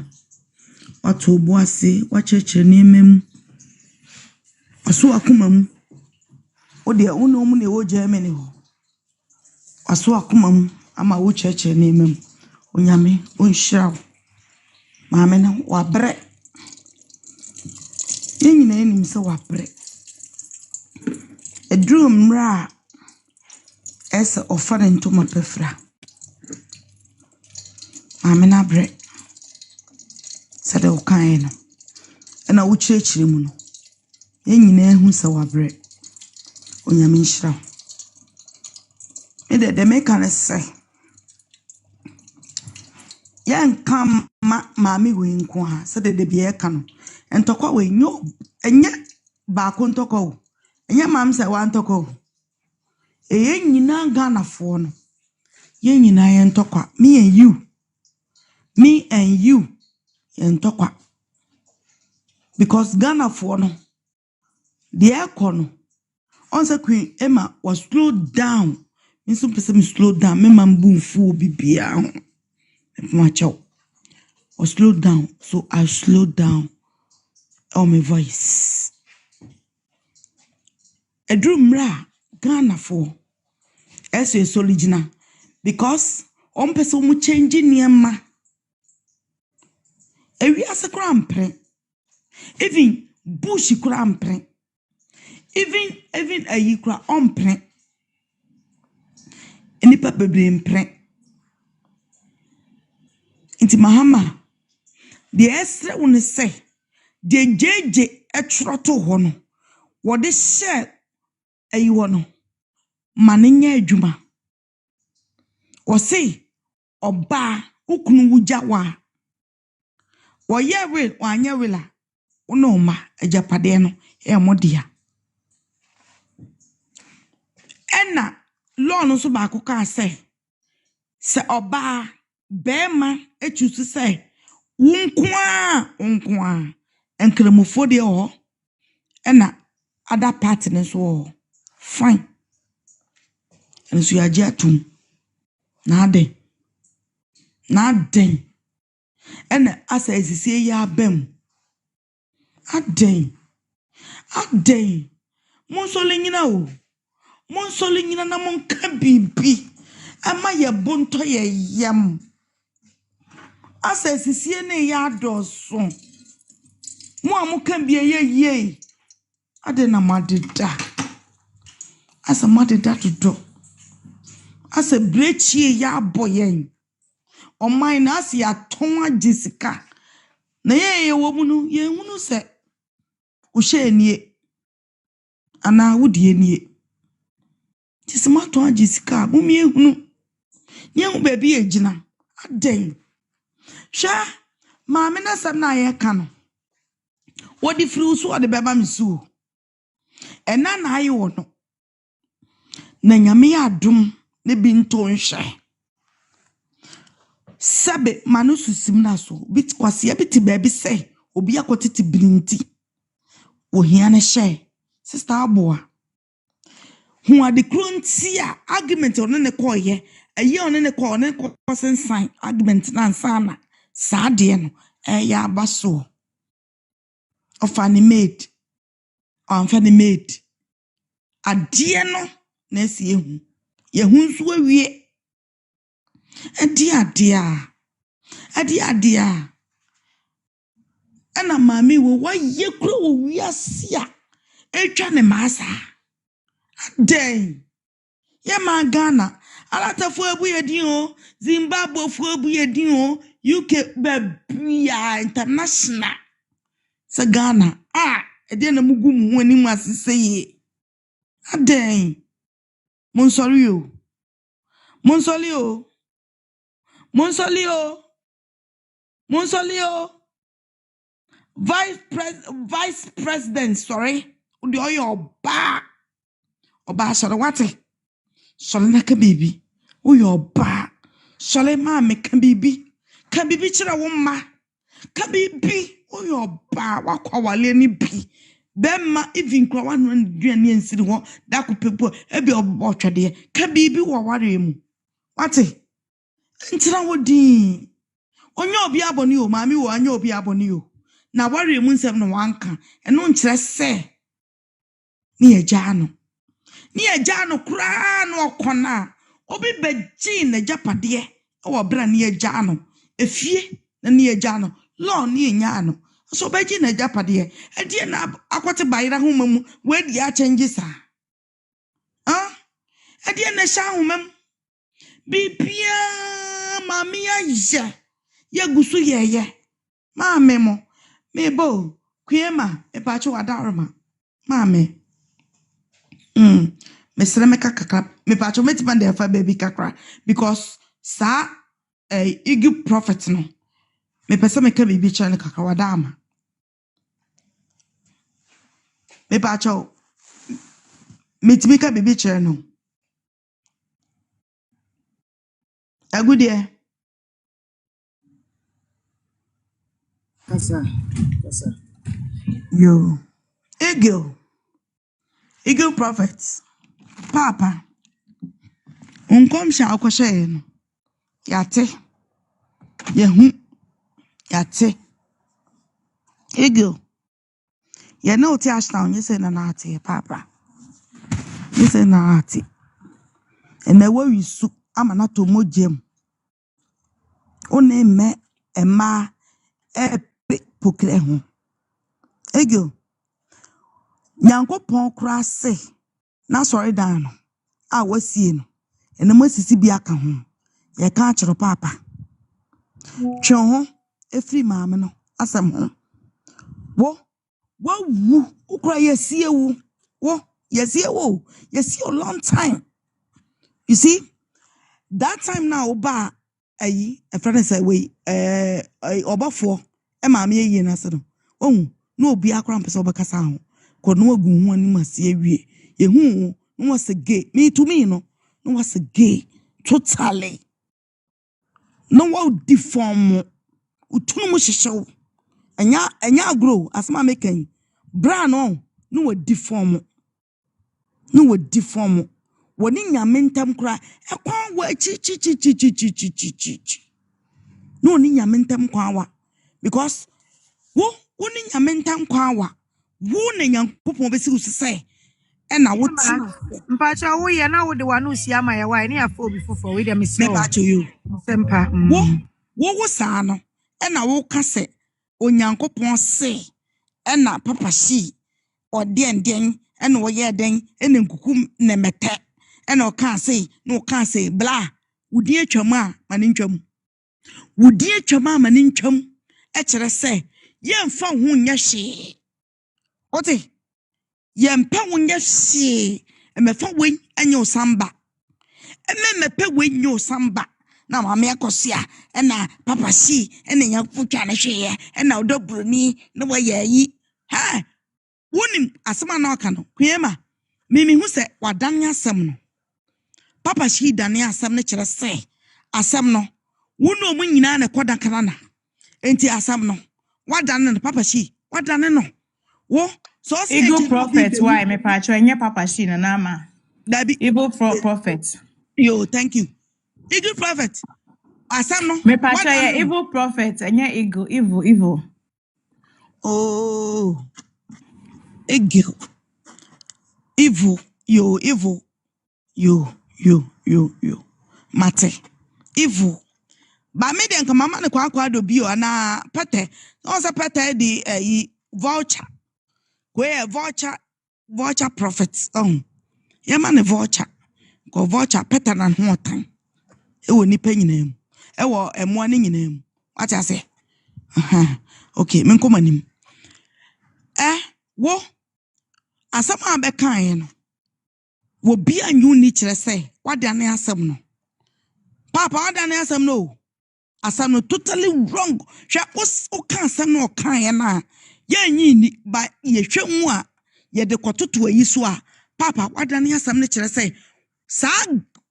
wato bo ase wacheche nemem aso akoma mu o de uno mu ne wo Germany ho aso akoma mu ama wo cheche nemem onyame onhyira maame na wabre yenyina enim se wabre edrum ra ese ofare ntoma pefra maame na bre sade okan no na wo chirechire mu no yenyina ehu se wabre onyame nhyira ede de make an say yan kam maame we nko ha sade de bia ka no entokwa we nyo enye ba ko ntokwa o enye mam se wa ntokwa o yenyina Ghanafo no yenyina ye ntokwa me and you entokwa because Ghanafo no the econo on se Queen Emma was slowed down. Me so person slow down. Me man boom fu bibia ho. My child was slowed down, so I slowed down on my voice. A drum ra Ghanafo as a soligina because on person mu change niema. Ewi ase krampre. Even bush krampre. Even a yikra ompre. Nipa bebre mpre. Inti mahama. The estre one say. The JJ etroto hono. What they share a you Maninya ejuma. Or say oba ukunu wujawa. Or ye will or anya willa. Unoma a japadeno e modia. Enna law no so baako ka say se oba bema echusu say unkwa enkramofo de ho enna other partners so fine and so yaje atum na den enna asa esisi ya bem aden monsole nyina o monsole nyina na monka bibi ama ye bonto ye yam asa esisi ne ya doso mo amuka bia ye ade na madeda asa madeda to do asa brechi ya boyen o mine as ya ton agisika na ye wo mu no ye hunu se o hye nie ana wudie nie tisima ton agisika mo mi ehunu nye hu ba bi egina aden hwa maame na sam na ye ka no wodi firi so ode beba misu ena na ayi wo no na nyame adum ne bi nto nhwe sabe manususim na so bit kwase bit ba bi say obi akotiti brinti wo hia ne hye sister aboa hu ade krontia argument one ne koye aye one ne ko ne sign argument na nsana saade no ya abaso of animate adie no na esi ehu ye hu nso awie adia ana mami wo ye kro wo wiasia etwa ne masa aden ye ma Ghana alatafo abu yedin o Zimbabwe fo abu yedin o UK babia international sa Ghana ede na mugu mu ani mu asese ye aden monsori Vice President, sorry. Udi oyo oba sore wate. Sole na ka bibi. Uyo oba. Sole maame ka bibi. Ka bibi chira wo ma. Ka bibi uyo oba wakwa wale ni bi. Bema even kwa one duane nsiri ho da ko pepo ebi obotwede ka bibi wo ware mu wate ntira wodi onye obi aboni o maami wo anya obi aboni o na ware mu nsem no wanka eno nkyere se ni agya no kura no okona obi beji na japade wo bra ni agya no efie na ni agya no law ni enya no so beji na japade e na akwete bayira homamu we dia changes e na sha homam bibia mami aja ya gusu yeye maame mo mebo kwema e pa cho adarma maame mesere meka kakra me pa cho metipa de fa baby kakra because sa igi prophet no me pese meka bibi chane kakra wadama me pa cho metimika bibi chane no agudie Kasa. yo Eagle prophets papa unkom sha akwhye no yate yehu yate Eagle ye no ti ashtown you say na ate papa you say na ate ena we su amana to mojem one me ema pokre ho Eagle Nyankopon kura se na sorry dan no a wasie no ena masisi bi aka ho ye ka akiro papa twe ho efri maame no asem ho wo wu ukura yesie wu wo yesie a long time you see that time now ba ayi a friend say we obafo e maame ye na se no no obi akura mpese obakasa ho ko no agu hu ani masie wie ye hu no was a gay me to me no was a gay totally no wa deform utunu mu hihyew enya grow asma mekan bra no wa deform woni nyamentam kra ekwan wa chi no ni nyamentam kwa wa because woni nyamentam kwa wa wo na Nyankopon besi usese na woti Mpacha wo ye na wo de wanu si ama ye wa ni afọ obi fofo we de me me ba to you sempa wo sa no na wo ka se Onyankopon se na papa shee odenden na wo ye den na nkukum na mete na o kan se na o kan se bla wudi atwam a mane ntwam wudi atwam a mane ntwam e kire se ye mfa ho nya hye ote ye mpa ho nya hye emefa wen anya osamba mepe wen nya osamba na Maame Akosua na papa shee na nya futwa na hweye na Odo Bronii na wo ye yi ha wonim asema na aka no kwema mimi hu se wadan asem no papa shee dan asem no kire se asem no wono mu nyina na koda kanana enti asem no wadan no papa shee wadan no wo so Eagle prophet why me pa cho enye papa shee na nama dabi Eagle prophet yo thank you Eagle prophet asem no me pa cho ya evil prophet enye eagle evil oh Eagle evil yo mate evil ba me den ka mama ne kwa do bio na pete no se pete di voucher we voucher profits ye ma ne voucher ko voucher pete na ho tan e wo nipa nyinam e wo emo ne nyinam what I say okay men komanim wo asama be kan no wo bia nyu ni kire say wadane asem no papa wadane asem no asam no totally wrong hwe o kan asem no kan ye na ya nyi ni ba ye hwe mu a ye de kototo ayi so a papa wadane asem no kire say sa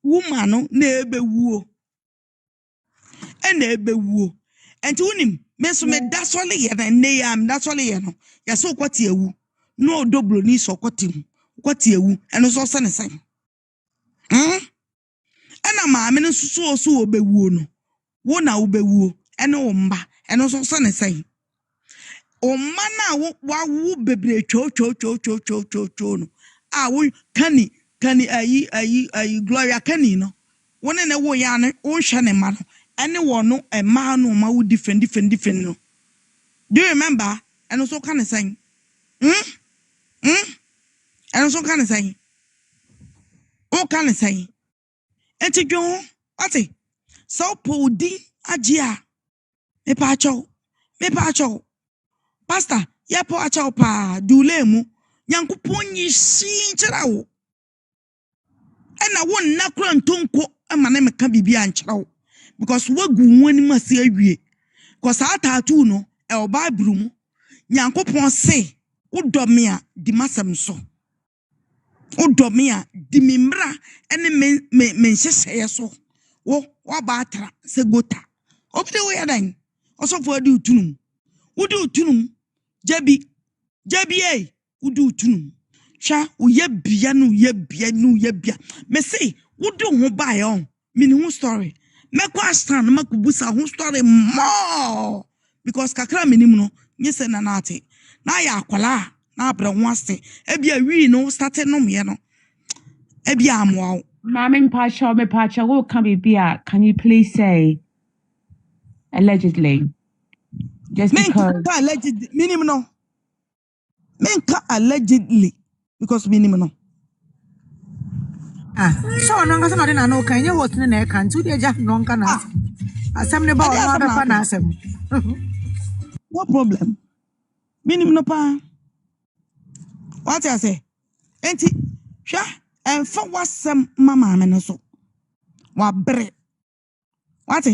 woman no na ebewuo enti wonim me so me dasole ye na ne am dasole ye no ye so kwati awu no Odo Bronii so kwatim kwati ewu eno so se ne sen ena maame no so obewuo no wo na obewuo ene wo mba eno so se ne sen o mana wa wu bebre cho no wo kani ayi Gloria kani no wone ne wo ya ne wo hwe ne ma no ene wo no e ma no ma wo different no. Do you remember? And also kind of saying, and also kind of saying, oh, kind of saying, and to go, what's it? So, Podi, Ajia, me pacho, Pastor, ya pacho pa, dulemu, yanku pony, see, chao. And I won't knock on tonko, and my name can be and chow, because what go when must see a because I tattoo no, el Bible. Nyankopon say udomia di masam so udomia di mimra ene men hyehyɛ so wo wabatra se gota obde wo yadan osofo adi utunum wudi utunum jabi wudi utunum sha uyebia no uyebia me say wudi ho bae on mini hu story mekwa stand makubusa hu story more because kakra minim no nyese na nate na ya akwala na abra ho ase ebia wi no start no me no ebia amwa Maame Pacha, what can be a? Can you please say allegedly? Just because allegedly minim no menka allegedly because minim no so no ngasa no na kan ye hot na e kan tu de ja no nka na asem ne ba o na be pa na asem no problem minim no pa what I say enti hwa enfa wasem mama me no so wa bre what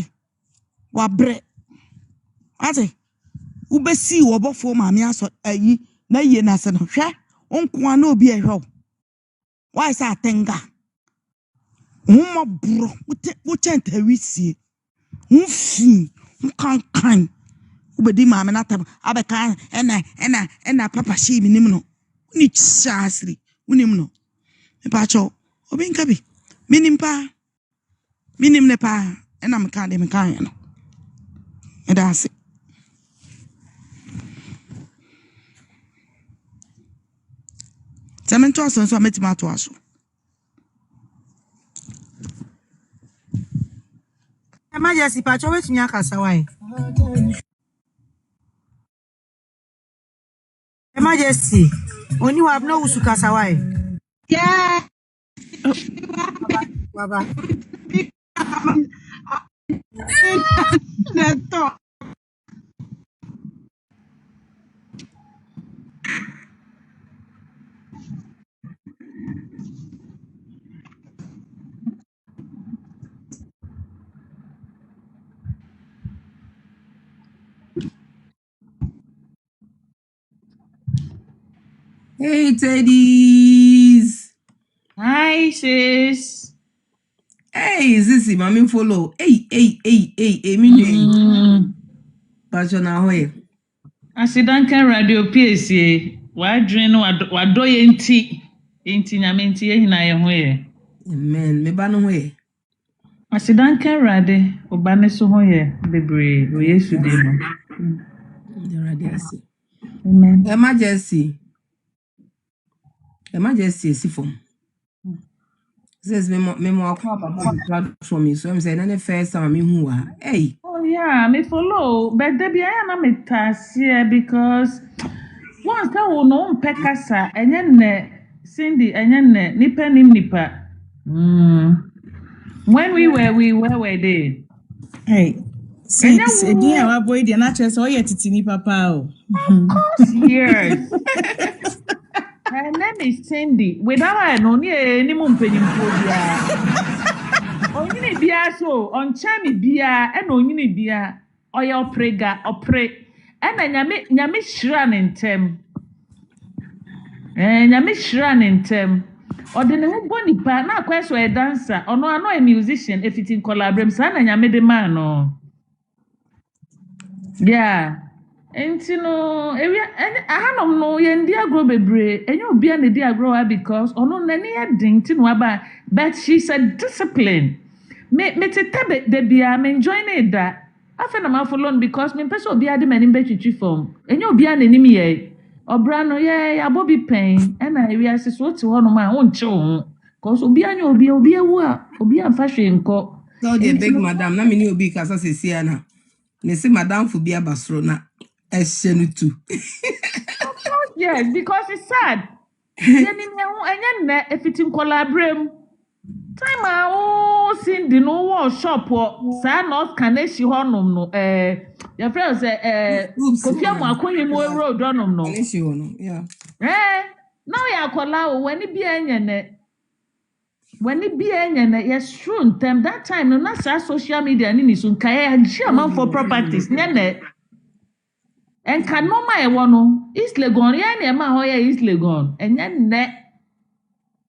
ubesi wo bofo maame aso ayi na ye na se no hwa onko na obi ehwo why say atenga Uma bro, wo chenta wisie. Unfi, kan. Ubedi maame na tab abeka ena papa shee minim no. Uni chasri, unim no. Me pa cho, obi nkabi. Minim ne pa, ena meka de meka no. Eda ase. Semento aso so metima to aso. emergency pacho wetumi akasa why emergency oni wa no usu kasa why Yeah. baba Hey, Teddies. hi sis. Hey, Sissy, mommy follow. Hey, me Passion na hoye. Asidanka radio PSA. Wadwin wadoye enti nyame enti ehina ye ho ye. Amen. Me ba no hoye. Asidanka rade obane so ho ye bebre o Yesu de no. The radiasi. Amen. Emergency si form. Says me akwa papa platform so I'm saying na first time me hu wa. Hey. Oh yeah, me follow, but there be na me tasia because once that will no pekasa enye ne Cindy enye ne nipa nim nipa. When we were there. Hey, see, dear, our boy, the natural, so yet it's in papa. Of course, yes. Her name is Cindy. Without her, no near any mumpany. Only bia so on chami bia and only bia oil prega or pray. And then nyame shran in tem. Nyame shran in tem. Or the no boni pa na question a dancer or no a musician if it's in collaboration sana nyame de man no. Yeah. Enti no, ahanom no ye ndi agro bebre. Enye obi a ne di agro because ono nani adin ti no aba, but she's a discipline. Me tete de bia me enjoy ne da. Afa na ma follow because me pese obi ade mani be twitwi fom. Enye obi a nanim ye. Obra no ye abobi pen e na wi ase so ti ho no ma won che ho. Cause obi anya obi ewu a obi amfa hwe nko. So the big madam na me ni obi kasa sesia na. Me say madam fu bia basro na eshenu tu. Yes, because it's sad. Yeni me hu enye na efitim collaborate. Time a Cindy no war shop or sa North Kaneshi honum no your friend say Kofi Akonyi mo road honum no Kaneshi honum yeah now ya kola when it be enye ne yes true ntem that time no na sa social media ni so nkae agye man for properties ne enka no ma e wo no East Legon ya na ma ho ya East Legon enye ne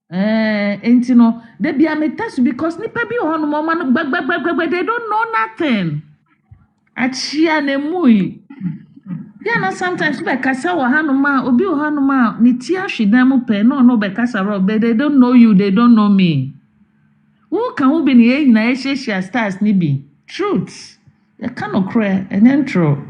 enti no they be ametas because nipa bi ho no ma no gbagbagbagba they don't know nothing achia na mui ya na sometimes be kasa wa hanu ma obi ho hanu ma ni ti ahwedan mu pe no be kasa ro but they don't know you, they don't know me. Who can who be ni e na e share stars ni bi truth you cannot cry and intro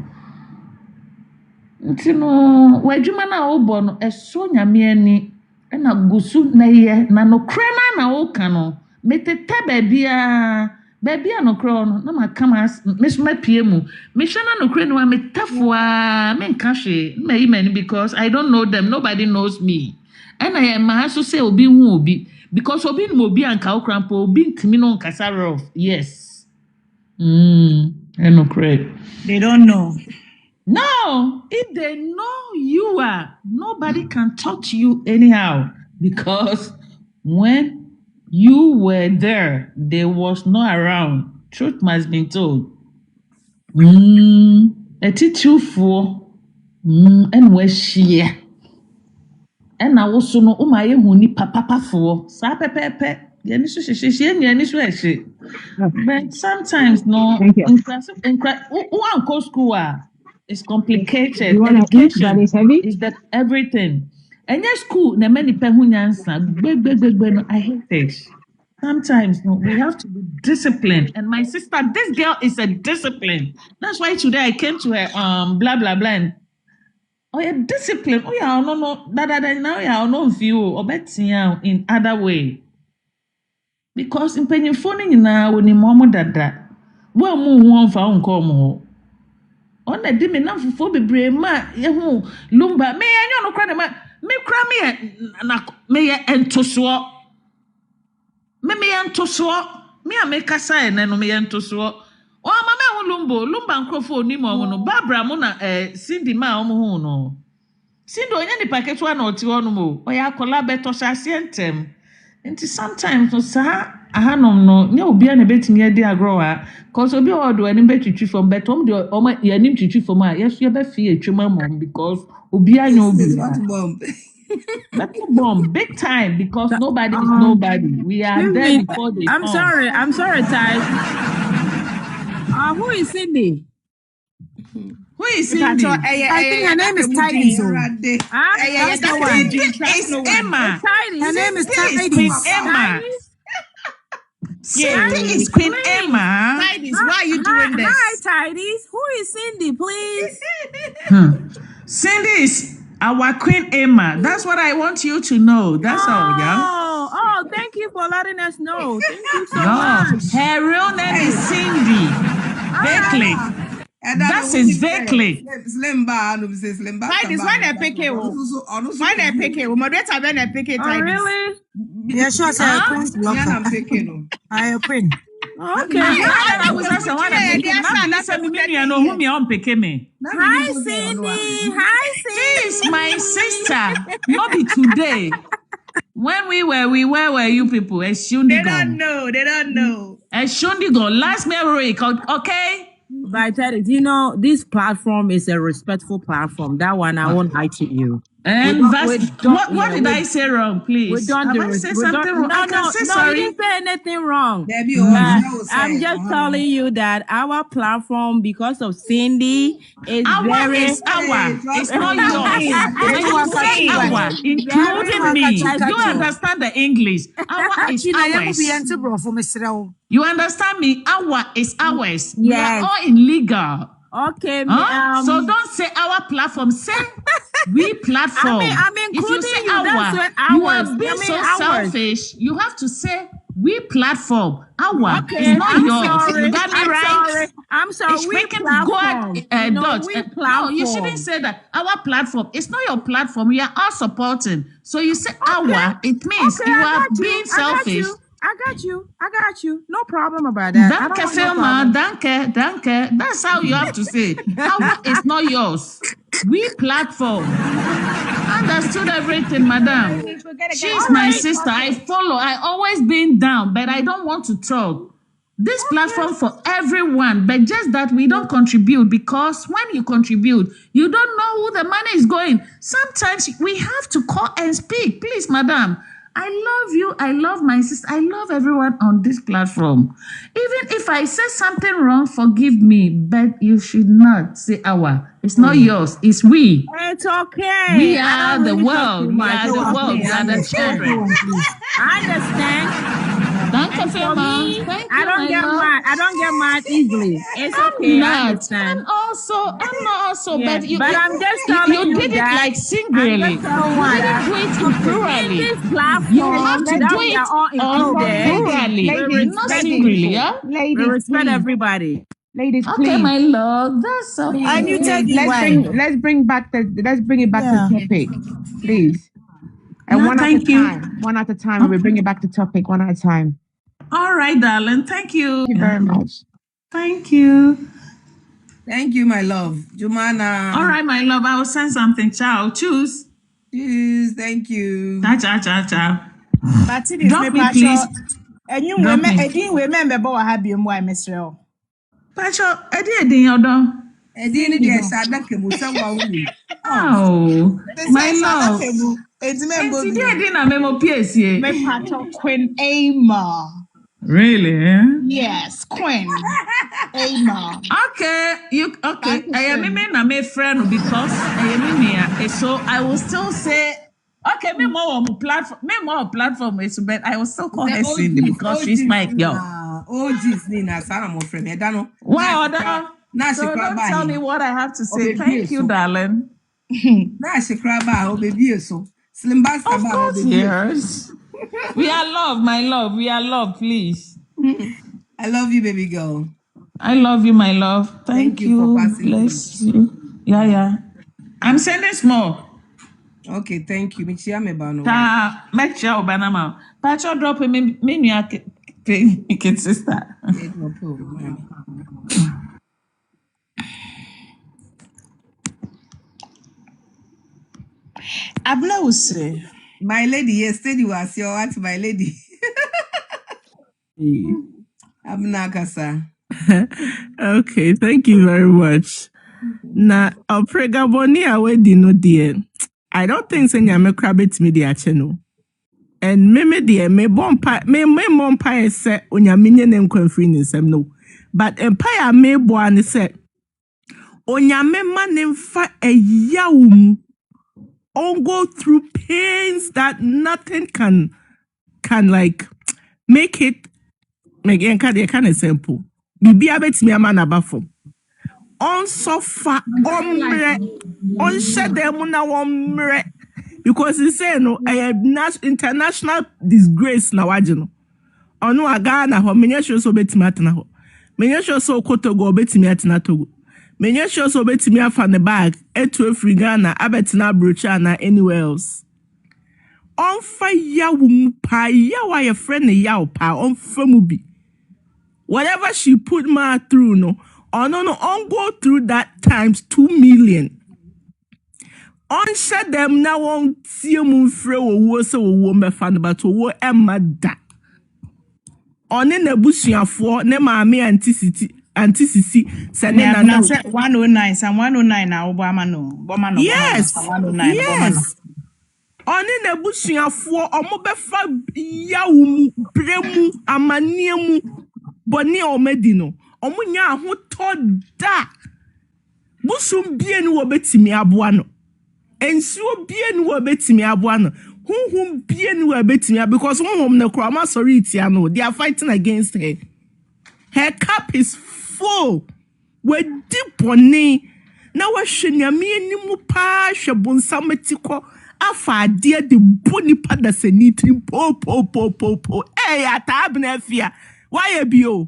enti no wadwuma na obo no eso nyame ani na gusu na ye na no krema na wo ka no metete babia no kro no na makama mesoma pie mu mehwana no kre no metafua me nka hwe na imani because I don't know them, nobody knows me and I am so say obi hu obi because obi no obi anka wo krampo obi ntimi no nkasa rough yes no kre They don't know. No, if they know you are, nobody can talk to you anyhow. Because when you were there, they was not around. Truth must be told. A teacher for and where she and I also know my huni papa for sa pepe. But sometimes no one go school it's complicated. Education is that everything. And yes, school na many pehunyans no I hate it. Sometimes no, we have to be disciplined. And my sister, this girl is a discipline. That's why today I came to her blah blah blah. And, oh yeah, discipline. Oh yeah, no now yeah, no view or better in other way. Because in penny phone na when mama dada. Well mo won fa unko mo. On the dimi na fufu bebre ma ye hu lumba me anyo no kra ma me kra me entoso me entoso me a me kasa e no me entoso o ma me hu lumba nkrofo oni mo no babra mo na Cindy ma o mo hu no Cindy onya ni packet wa na oti ho no mo o ya kola beto hyase entem nti sometimes no sa ahanom no ne obi a na betimi ade agro a cause obi odo ani betwitwi from but de yanim twitwi from a yes ye be fie atwema mom because obi anya obi that bomb big time because nobody is nobody. We are there before they I'm come. sorry Ty. Who is Cindy? Who is Cindy? I think her name is Tidy. It's Emma. Her name is Tidy. Emma. Cindy is Queen Emma. Tidies, why are you doing this? Hi, Tidies. Who is Cindy, please? Cindy is our Queen Emma. That's what I want you to know. That's all, yeah. Oh, thank you for letting us know. Thank you so much. Her real name is Cindy. Beckley. That is Beckley. Slimba, no say Slimba. Tidies, why they pick it? Why they pick it? Moderator, when they pick it, Tidies. Really? Yeah, sure, sir. I'm picking. I open. Okay. I was asking what I'm picking. Hi, Cindy. Hi, Cindy. She is my sister. Not be today. When we were, were you people? They don't know. Last memory, okay? But you know, this platform is a respectful platform. That one I won't lie to you. And what did I say wrong, please? Have I say something wrong? I can say no, sorry. you didn't say anything wrong. Baby, I'm just telling you that our platform, because of Cindy, is Our very... is our. It's not yours. It's When you say our, including me, you understand the English. Our is ours. You understand me? Our is ours. Yes. We are all illegal. Okay. So don't say our platform. Say we platform. I'm including if you say you. Our, you are being so selfish. You have to say we platform. Our. Okay. It's not yours. Sorry. You got me right? I'm sorry. We platform. No, you shouldn't say that. Our platform. It's not your platform. We are all supporting. So you say our. It means you are being selfish. I got you. No problem about that. Danke, Filma. Danke. That's how you have to say. Our is not yours. We platform. Understood everything, madam. She's my sister. I follow. I always been down, but I don't want to talk. This platform for everyone, but just that we don't contribute, because when you contribute, you don't know who the money is going. Sometimes we have to call and speak. Please, madam. I love you. I love my sister. I love everyone on this platform. Even if I say something wrong, forgive me. But you should not say our. It's not yours. It's we. It's okay. We are the world. We are the world. We are the children. I understand. Thank you, Filma. I don't get mad easily. It's okay. I understand. I'm not also, Yeah, but I'm just telling you did it like singularly. You didn't do it plurally. This platform, You have to do it plurally, not singularly. Yeah, we respect everybody. Ladies, okay, please. my lord. That's okay. And you tell Let's bring it back to the topic, please. And one at a time. We bring it back to topic one at a time. All right, darling. Thank you. Thank you very much. Thank you. Thank you, my love. Jumana. All right, my love. I will send something. Ciao. Choose. Thank you. Ciao. But it is Drop me, please. And you remember what happened, why, Miss Rel? Pacho, Eddie, Yodo. Oh, my love. Queen Ama. Really? Eh? Yes, Queen Ama. Okay. I am a friend because I am so I will still say okay, me more platform is, but I will still call her Cindy because she's my girl. OG's Nina, Sana, friend. Wow, so don't tell me what I have to say. Thank you, darling. Now she cry about baby so. Slim bastard. Of course, yes. We are love, my love. We are love, please. I love you, baby girl. I love you, my love. Thank you. For passing. Bless you. Yeah. I'm sending small. Okay, thank you. Michia me bano. Make sure banama. Pacho drop a menu kid sister. No problem. Abla will say, my lady, yesterday was your what, my lady. Abna Kasa. Okay, thank you very much. Na Oprega Boni awe di no dear. I don't think say nyame krabet me dia cheno. And me dear me bompa me se onyame nye ne nkwanfiri ne nsem no. But empire me boa ne se onyame ma ne mfa eyawo mu. On go through pains that nothing can like make it again kind of simple. Bibi abetimi ama na bafom. On suffer on shed them na omre because he say no international disgrace na wajino. Onu aga na ho menye sure so betimi atena ho. Menye sure so kotogo betimi atena togo. Menye sure so betimi afa ne bag etu Afrigana abetina brocha na anywhere else. On fa yawu pa yawa your friend yaw pa on famubi. Whatever she put ma through no on go through that times 2 million. On shed them now on see mu free wo so wo me fan but wo emma da. On in the busuafo ne maame anticity Auntie Sisi send na 109 some 109 na Obama yes 109 yes oni na busuafo omobefa yawu bremu amaniemu boni omedi no omunya ahoto da busum bie ni wo betimi aboa no ensuo bie ni wo betimi aboa no hunhum bie ni wo betimi because hunhum na kro ma sorry itia no they are fighting against her. Her cup is full with deep boni na wa hwenyame ni mu pa hwebonsametiko afa de boni pada sanitri po atabna afia why bio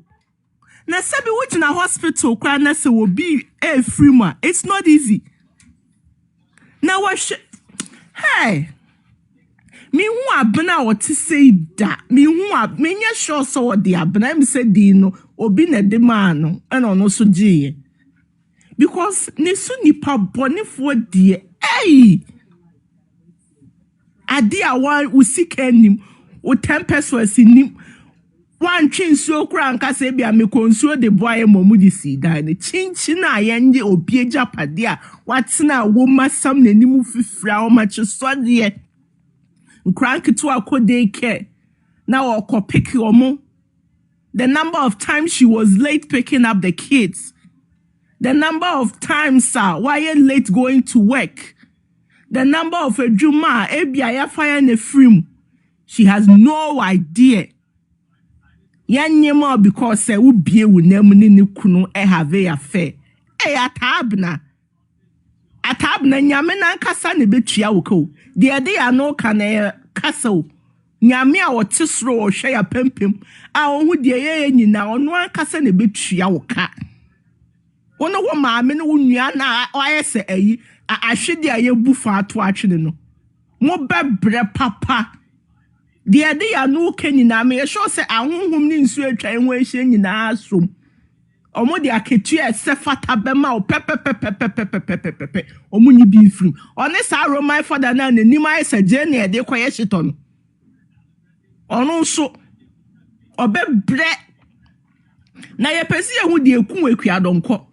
na sabi which na hospital kwa na se will be a free ma it's not easy na wa hey me hu abna what say da me hu menya sure so the abna me say di no obi na de man no and ono so giye because ne su nipa bonifo de hey ade a one usika nim o 10 pesos nim one chin so kra nka se bia me konsuo de boy momu di si dan ne chinchi na yenge obi ejapade a watena wo masam nanim fifra o machi so de nkrank to akode care now or pick omo the number of times she was late picking up the kids, the number of times why you late going to work, the number of a juma ebia fire in a film. She has no idea. Yanyema because se ubie wu nemu ni kunu have a affair. Atabna nyame na nkasa ne betua wo the idea no can kasa nyame a wote soro wo hwe ya pempem a wo hu de ye nyina ono ankasa ne betua wo ka wono wo maame ne wo nua na ayese ayi ahwede aye bufa ato atwene no mo bebre papa de idea no ka nyina me sure se ahonhom ne nsu atwa enwo ehye nyina asom omo de aketua se fata bema o pepe omo nyi bi mfiri one sa roman father na nanim ayese je ne de koye hyeto no ono so obebre na ye pesi ehu de eku ekua donko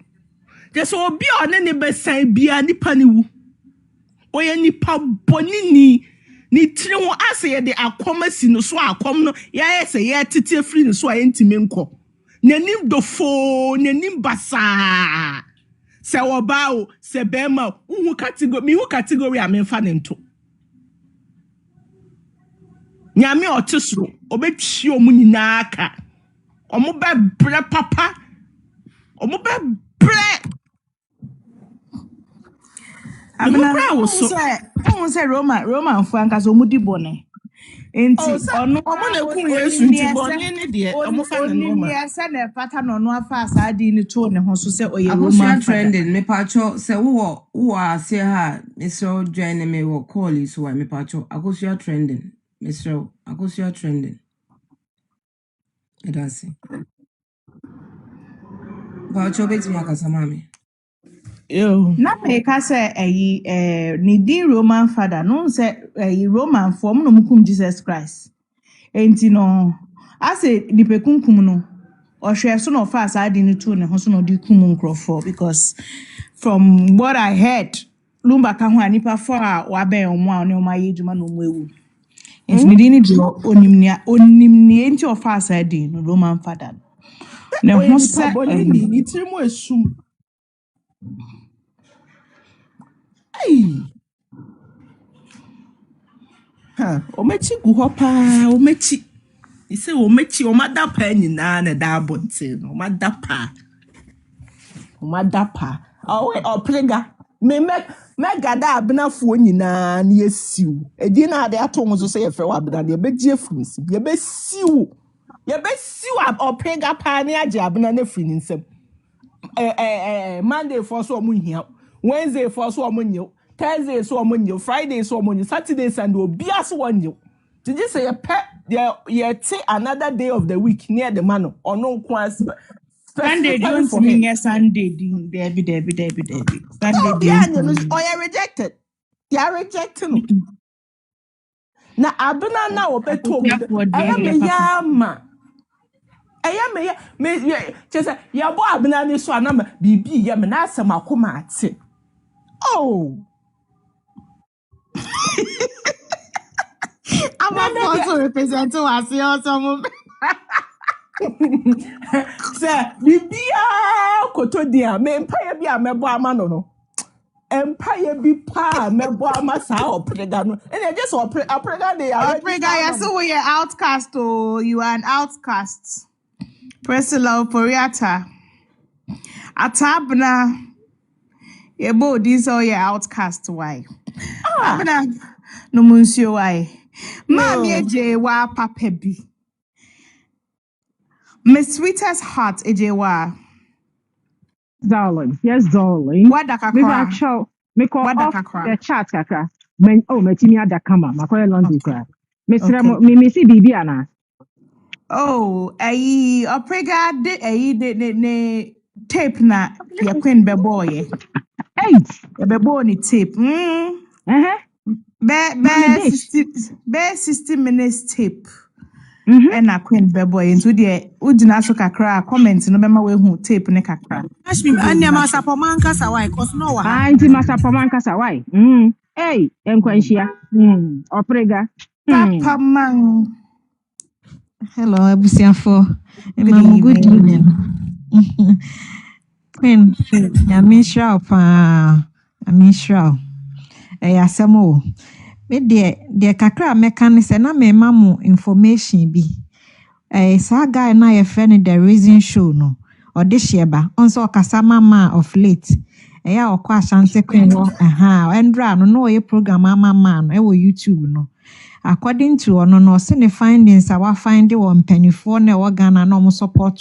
je so obi one ne besan bia nipa ne wu oye nipa bonini ni tire ho ase ye de akoma si no so akom no ya ye se ye tete free no so ayentime nko nanim dofo nanim basa se oba o se bema hu category amenfa ne nto nyame otesro obetwi omu nyina aka omu be bre papa omu be bre abna wo say Roman fu anka omu di bone enti ono omu na ku Yesu nti bone ne de omu fa ne no ya se na pata no no afa asadi ni to ne ho so se oye Roman trending me pacho se wo ase ha Mr. join me wo call is why me pacho Akosua trending Mr. Akosua trending edasi pacho beti me akasa mami yo na me ka se ni di Roman father no se Roman form no mukum Jesus Christ enti no ase di pekunkum no ohwe so no fa asadi ni to ne ho so no di kum nkrofo because from what I heard Lumba ka ho anipa for a wa ben omo a ne omo ayeduma no omo ewu enti me di ni di onimni enti ofa asadi no Roman father ne ho se bonini ni tire mo esum ai ha omechi gu hopa omechi ise omechi omada pa nyina na da bonte no omada pa oprega me gada abnafuo nyina na yesiu edi na ade ato nso se yefe wa abna de beji afurisi ye besiu oprega pa ne age abna na firi nsem Monday for so omunhia Wednesday for so omunyo Thursday so omunyo Friday so omunyo Saturday Sunday obia so onyo did you say you take another day of the week near the man or no kwans Sunday don't mean Sunday Debbie Sunday you rejected you are rejecting na abena na obeto me yama me just ya bo abna ni so anama bibi ya me na asem akoma ate. Oh. I'm a photo representative as you some. Say bibia koto dia me empire bi amebo amano no. Empire bi pa mebo ama sa oprega no. And just oprega dey already. Oprega, you so we are outcast oh, you are an outcast. Priscilla Oporiata. Atabna. Yebo this all your outcast why? Abna no monsieur why? Mami ejewa papebi. Miss Sweetest Heart ejewa. Darling, yes, darling. What da kakra? Me call off the chat kakra. Me timi ada kama. Makoye laundry kra. Me see bibi ana. Oh, Oprega de tape na ya queen bebo ye. Hey, bebo ni tape. Be 60 minutes tape. And a queen bebo ye. Ntu de udina so kakra comment no bema we hu tape ne kakra. Ashmi anya masapomanka sawai cause no wa. Auntie masapomanka sawai. Hey, enkwanhia. Oprega. Sapamang. Hello, abusuafo. Good evening. Queen, Yamisha pa. Yamisha. Asemo. Me de kakra meka ne se na me mamu information bi. Sa guy na ye friend the reason show no. Odisheba. Onso kasa mama of late. Ya okwa Ashanti Queen wo. Endra no ye program mama no e wo YouTube no. According to no say the findings our finding on penifo na we Ghana no mo support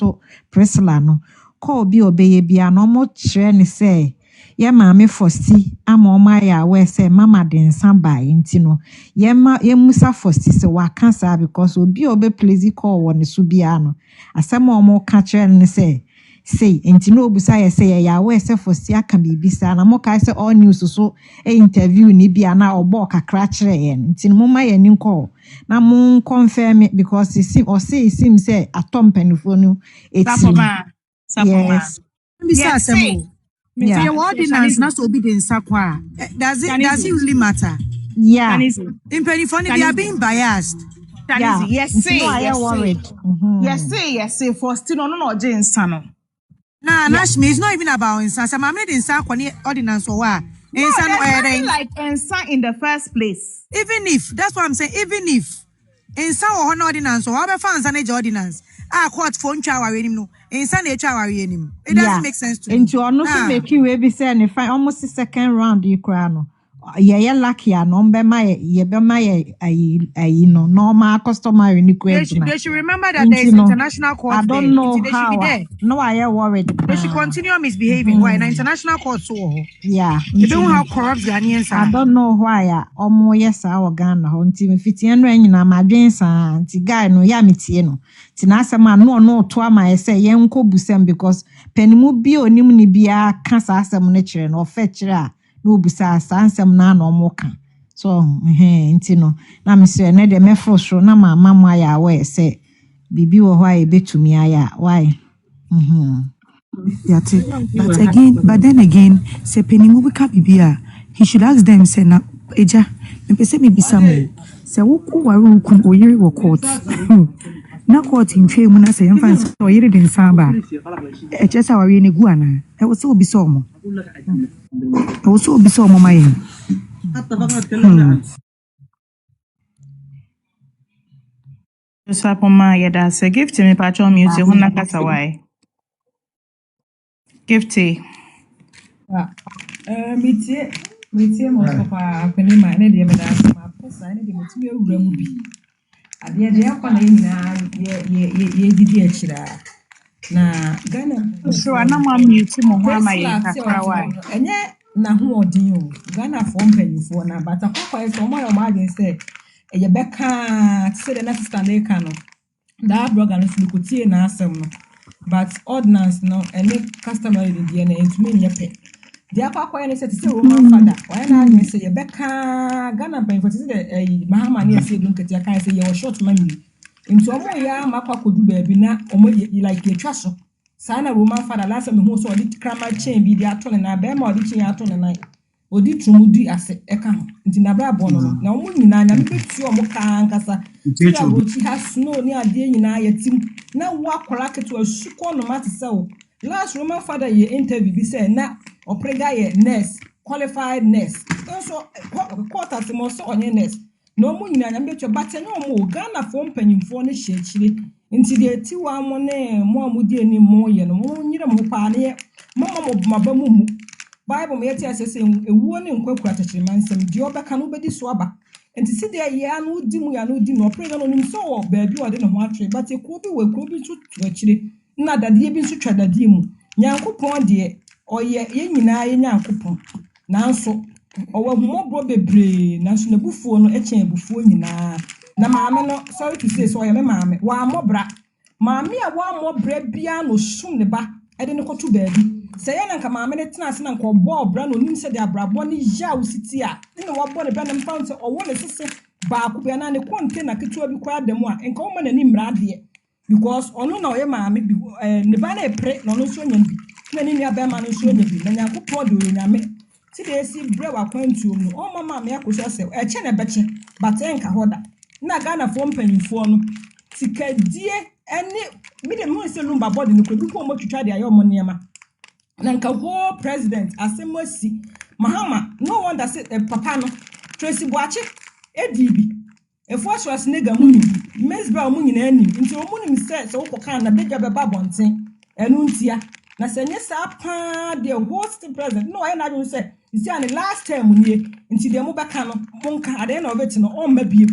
Priscilla no call bi obeye bia no mo kire ne say ye maame fosti ama o ma ya we say mama den san bai nti no ye musa fosti se wa cancer because obi obe please call won so bia no asem o mo ka kire ne say enti no obusa ye say ya we say fosti aka bibisa na mo ka say all news so interview ni bia na obo kakra kire ye enti mo ma ye ni nko na mo confirm it because it seems say atom penifo no Sapoma. Yes. Yeah. Ordinance not obedience sakwa. Does it really matter? Yeah. In penifoni they are being biased. Yeah. Yes, I am worried. Yes, for still no Jane Sano. Nah, Nashmi, it's not even about insa. Some made insa kwani ordinance or what? Insa no like insa in the first place. Even if that's what I'm saying, even if insa or ordinance or other fans and ordinance. Court phone chawari no. Insa ne chawari enim. It doesn't make sense to me. Into no make you we be say and if almost the second round you cry no. Yeah, lucky no be my no normal customary ni they should remember that there is international court. I don't know how. No, I am worried. They should continue misbehaving. Why? International court so. Yeah. You don't know how corrupt Ghanaians are. I don't know why. Yes, our Ghana. Until if it's na madwin sa anti guy no ya metie no. Tinasa man no to ama say yenko busem because penimu bi onim ni bia ka sa asem ne kire no fetchira. No busa sansem na no moka so ntino na mse ne de mefrostro na mama ya we say bibi wo hwa e betumi aya why but then again say penimu bi ka bibia he should ask them say na eja me pese me bisamo say wo ku waru kun oyere wo court na court ntwe mu na say mfa oyere den samba e chesa wari ne gu ana e wo so obi so mo also be so mama yin. Sapoma yeda say gift me patron music hona kasa why. Gifty. Metie mo so pa akweni ma ne de me da ma pesa ne de metumi awura mu bi. Ade de akwa na nyina ye didi akira. Na Ghana so anama mute mo ho ama ye kakra why. Enye na ho odin o Ghana for mpanyifo na bata kwa so mo ma agin say eye beka say the next stand ka no that blogger no fulukutie na asem no but ordinance no any customer dey na entumi nyepe dey akwa ne say Roman father why na agin say ye beka Ghana mpanyifo say the Mahama ne say dun ketia kan say ye short money Into omo ya makwa kodu baby na omo like ye twaso. Sana Roman father last time who saw the crama chain be the atone na be ma odi chain atone na. Odi trumudi ase eka ho. Nti na bra bono no. Na omo nyina nya me betu omo kan kasa. Tira bochi ha snow ni ade nyina yatim. Na wo akwara keto asuko no mate se o. Last Roman father ye interview be say na oprega ye nurse, qualified nurse. So quarters mo so onye nurse. No mu nyina nya betu bate na omo Ghana fo mpanyimfo ne hye nti de ti wa mo ne mo amudi ani mo ye no mo nyire mo pa ne mama mo mabamu mu Bible me yeti asese ewuo ne nkwakura tachirima nsem de obeka no bedi so aba nti si de ye anu di mu ya no di no pre no nim so wo baabi ode ne ho atwe but eko bi we kro bi tu akire na dade bi nso twadade mu nyankopon de oye ye nyina ye nyankopon nanso owo humobro bebre nanso na bufuo no echen bufuo nyina na maame no sorry to say so oye me maame wa mobra maame a wa mobra bia no sum ne ba ede ne kotu baabi say na nka maame ne tena ase na nka obo obra no nim se de abrabo ne ja usiti a ne wa bo ne ba ne mfa se owo ne sese ba ku bia na ne konte na ketua bi kwa demu a nka o ma na ni mra de because ono na oye maame ne ba na epre no no so nya bi na ni nia ba ma no so nya bi na nyankopon de onyame ti de si bre wa kwantuom no o mama Maame Akosua se eche na beche but enka hoda na Ghana fo mpanyimfo no tikadie ene mi de mo se Lumba body no ko bi ko mo twitwa de ayo mo niema na nka ho president asemosi mahama no wonder say papa no Tracy Boache edibi efo aswas nega mu ni mesba mu nyina anim nti o mu nim se wo koka na bedwa beba bonten enu ntia na senye sa pa de host president no I na you say isi an last time nie nti de mu beka no monka ade na obeti no on mabie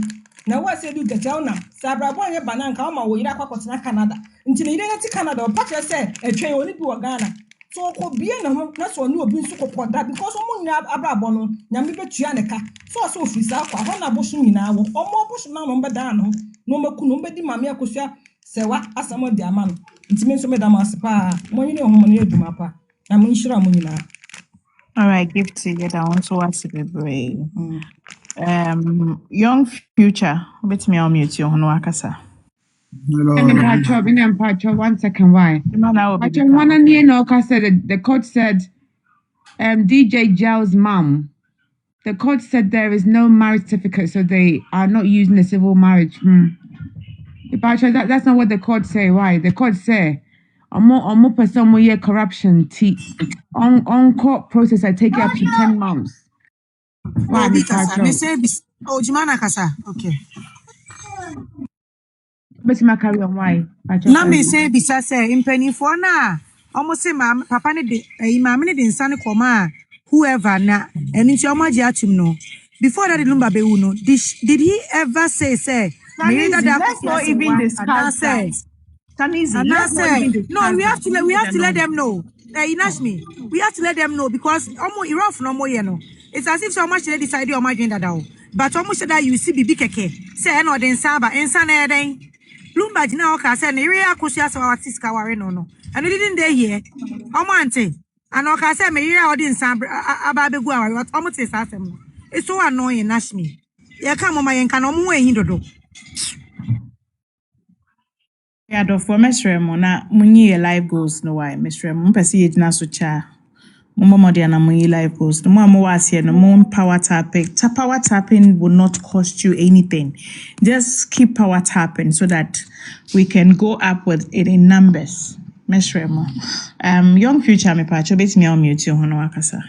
na wa se du gacha na sabra bo anye bananka o ma wo yira kwakotena Canada nti ne yira ti Canada o pa che se etwen oni bi wo Ghana so ko bie na ho na so ni obi nso kokoda because omo nya abrabo no nyame betua ne ka so ofisa kwa ho na bosu nyina wo omo bosu na no mbeda no no maku no mbedi Maame Akosua Serwaa asamo di ama no nti me nso me da ma sepa mo nyine ho mo ne aduma pa na mo nhyira mo nyina. All right, give to you that one so what's the young future. Bet me on mute you no akasa. Hello. 1 second. Why? The court said, DJ Gel's mum. The court said there is no marriage certificate, so they are not using the civil marriage. That's not what the court say. Why? The court say, more person more corruption. On court process, I take it up to 10 months. Why? Me say, Jimana kasa. Okay. But my carry on why? Na me say bisa say impenifo na almost say papa ne de maame ne de nsa ne koma whoever na eni nti omo agi atum no before that Lumba be no did he ever say let's not even discuss that. No, we have to let them know. Me. We have to let them know because omo irof no mo ye no. It's as if so much they decide on my agenda that. But almost said that you see bibi keke. Say no den saba ensa na eden. Lumba jina oka say na ire Akosua Serwaa tiska ware no. And we didn't dey here. Omo ante. And oka say me ire odi nsa aba begu aware. Omo te sa asem no. It's so annoying nash me. Ye ka mama yen kan omo ehin dodo. Yeah, do for mesremo na munyi live goals no why mesremo mpese yedina so cha Mama Diana munyi live goals no mo was here no mo power tapping. Power tapping will not cost you anything. Just keep power tapping so that we can go up with it in numbers. Mesremo young future me pa cho bet me on mute ho no akasa.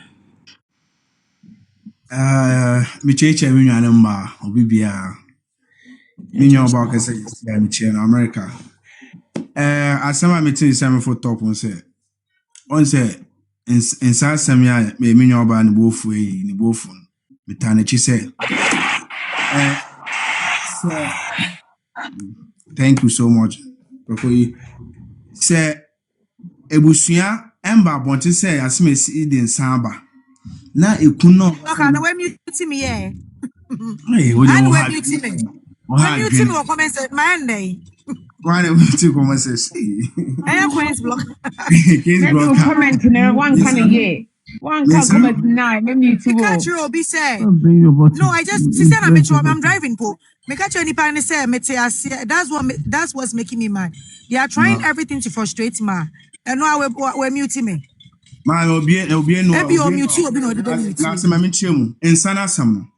Me cheche me nwana mma obi bia me nwa ba ka say ya me che na America asema me tin say me for top on say in asem ya me nwa ba ne bofu ni bofu me tane chi say so thank you so much because say ebusua emba bonti say asema si di nsamba na ekuno okay na when you see me here hey what and you when you see me what comments my day why we to come say I Queen's block Queen's block comment in one kind of year One can't come at 9. Let me to Catch you, Obi say. Bring your bottle. No, I just sister I'm driving po. Me catch any pan say that's what's making me mad. They are trying everything to frustrate me. And now we're muting me. Man, obi no. Maybe you mute you, obi no do mute. Na se mame chiemu. Insana sam.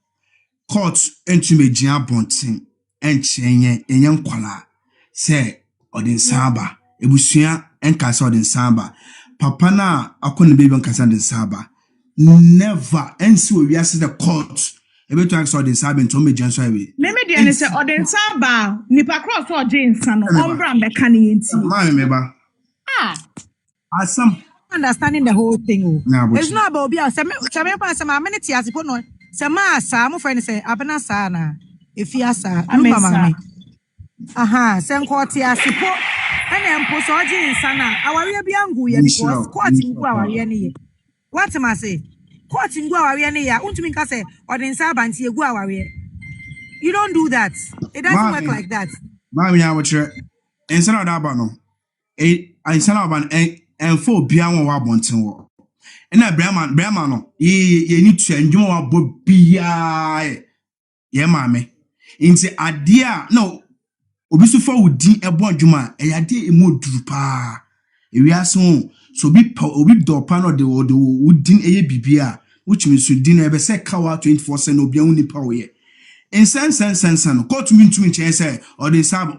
Court entume gia bonten. Enchenye enyen kwala. Se odin samba. Ebusua enka se odin samba. Papa na akone baby enka se odin samba. Never ensi we as the court. Ebe to ask odin samba nto me janso ewe. Meme de ne se odin samba nipa cross o jinsa no ombra mbeka ne yenti. Ma meba. Asam Understanding the whole thing. Nah, It's not about be some minute as put no. Some some friend say abena sana. If you asa, Lumba. Aha, send court as support. And then post origin sana. Our be angu ya because court in go our ye. What am I say? Court in go our ye ya. Unto me ka say or den sabanti go our ye. You don't do that. It doesn't work like that. Mami ya watch. Insana of that no. Insana of and for beyond what wanting war. And that Brahman, no, ye need to enjoy our bobia. Ye, mammy. Into idea, no, Obisufa would din a bon juma, a idea more drupa. If we are so be do pan the would din a bibia, which means you din ever say cow 24 cent or beyond power. In sense, caught me to me, say, or the sab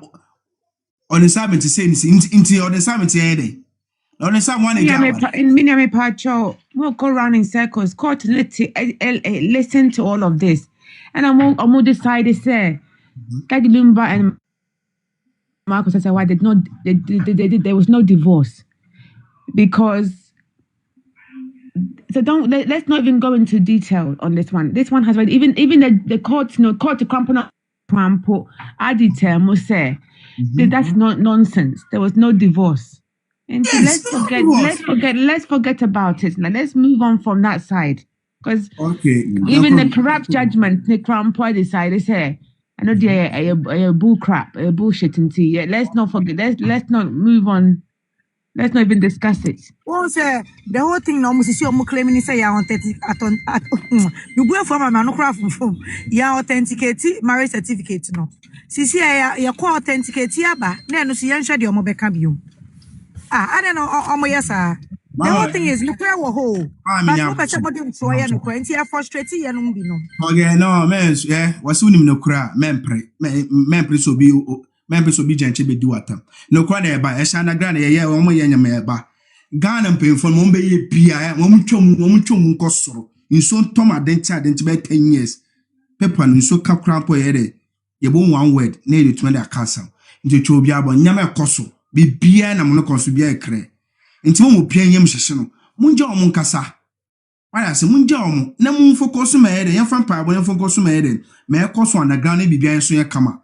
to say into or the sabbath. On someone in Pacho, we'll go around in circles. Court listen to all of this, and I'm decided say that Lumba and Akosua Serwaa did not. There was no divorce because. So let's not even go into detail on this one. This one has even the court, court to crampo adite must say that's not nonsense. There was no divorce. And so let's forget about it. Now let's move on from that side. Because even the corrupt judgment, the crown point decided say, I know they're a bull crap, a bullshit and tea. Let's not forget, let's not move on. Let's not even discuss it. Well, sir, the whole thing now must see claiming say you you go from a man from you authenticate marriage certificate no. See you authenticate yaba, then see you share the omobeka I don't know, yes, sir. The whole thing is, look where we're whole. But no better body to try and quench your frustrated and no. Okay, no, man, yeah, was soon no cry, members will be gentle do at them. No quite by a shana granny, a year or more yamaba. Ghana pay for Mumbai Pia, Momuchum Costro, in so Toma Denta, then to be 10 years. Pepper and so cap crampo ere. You won't one word, nearly 20 a castle. Into Chobiabo, Yama Cosso. Be beer and I'm not consuming a cray. Into one paying yam session. Munja Munkasa. I say Munja, no moon for Cosuma, and young vampire when for Cosuma, may I cost one a granny be behind so kama.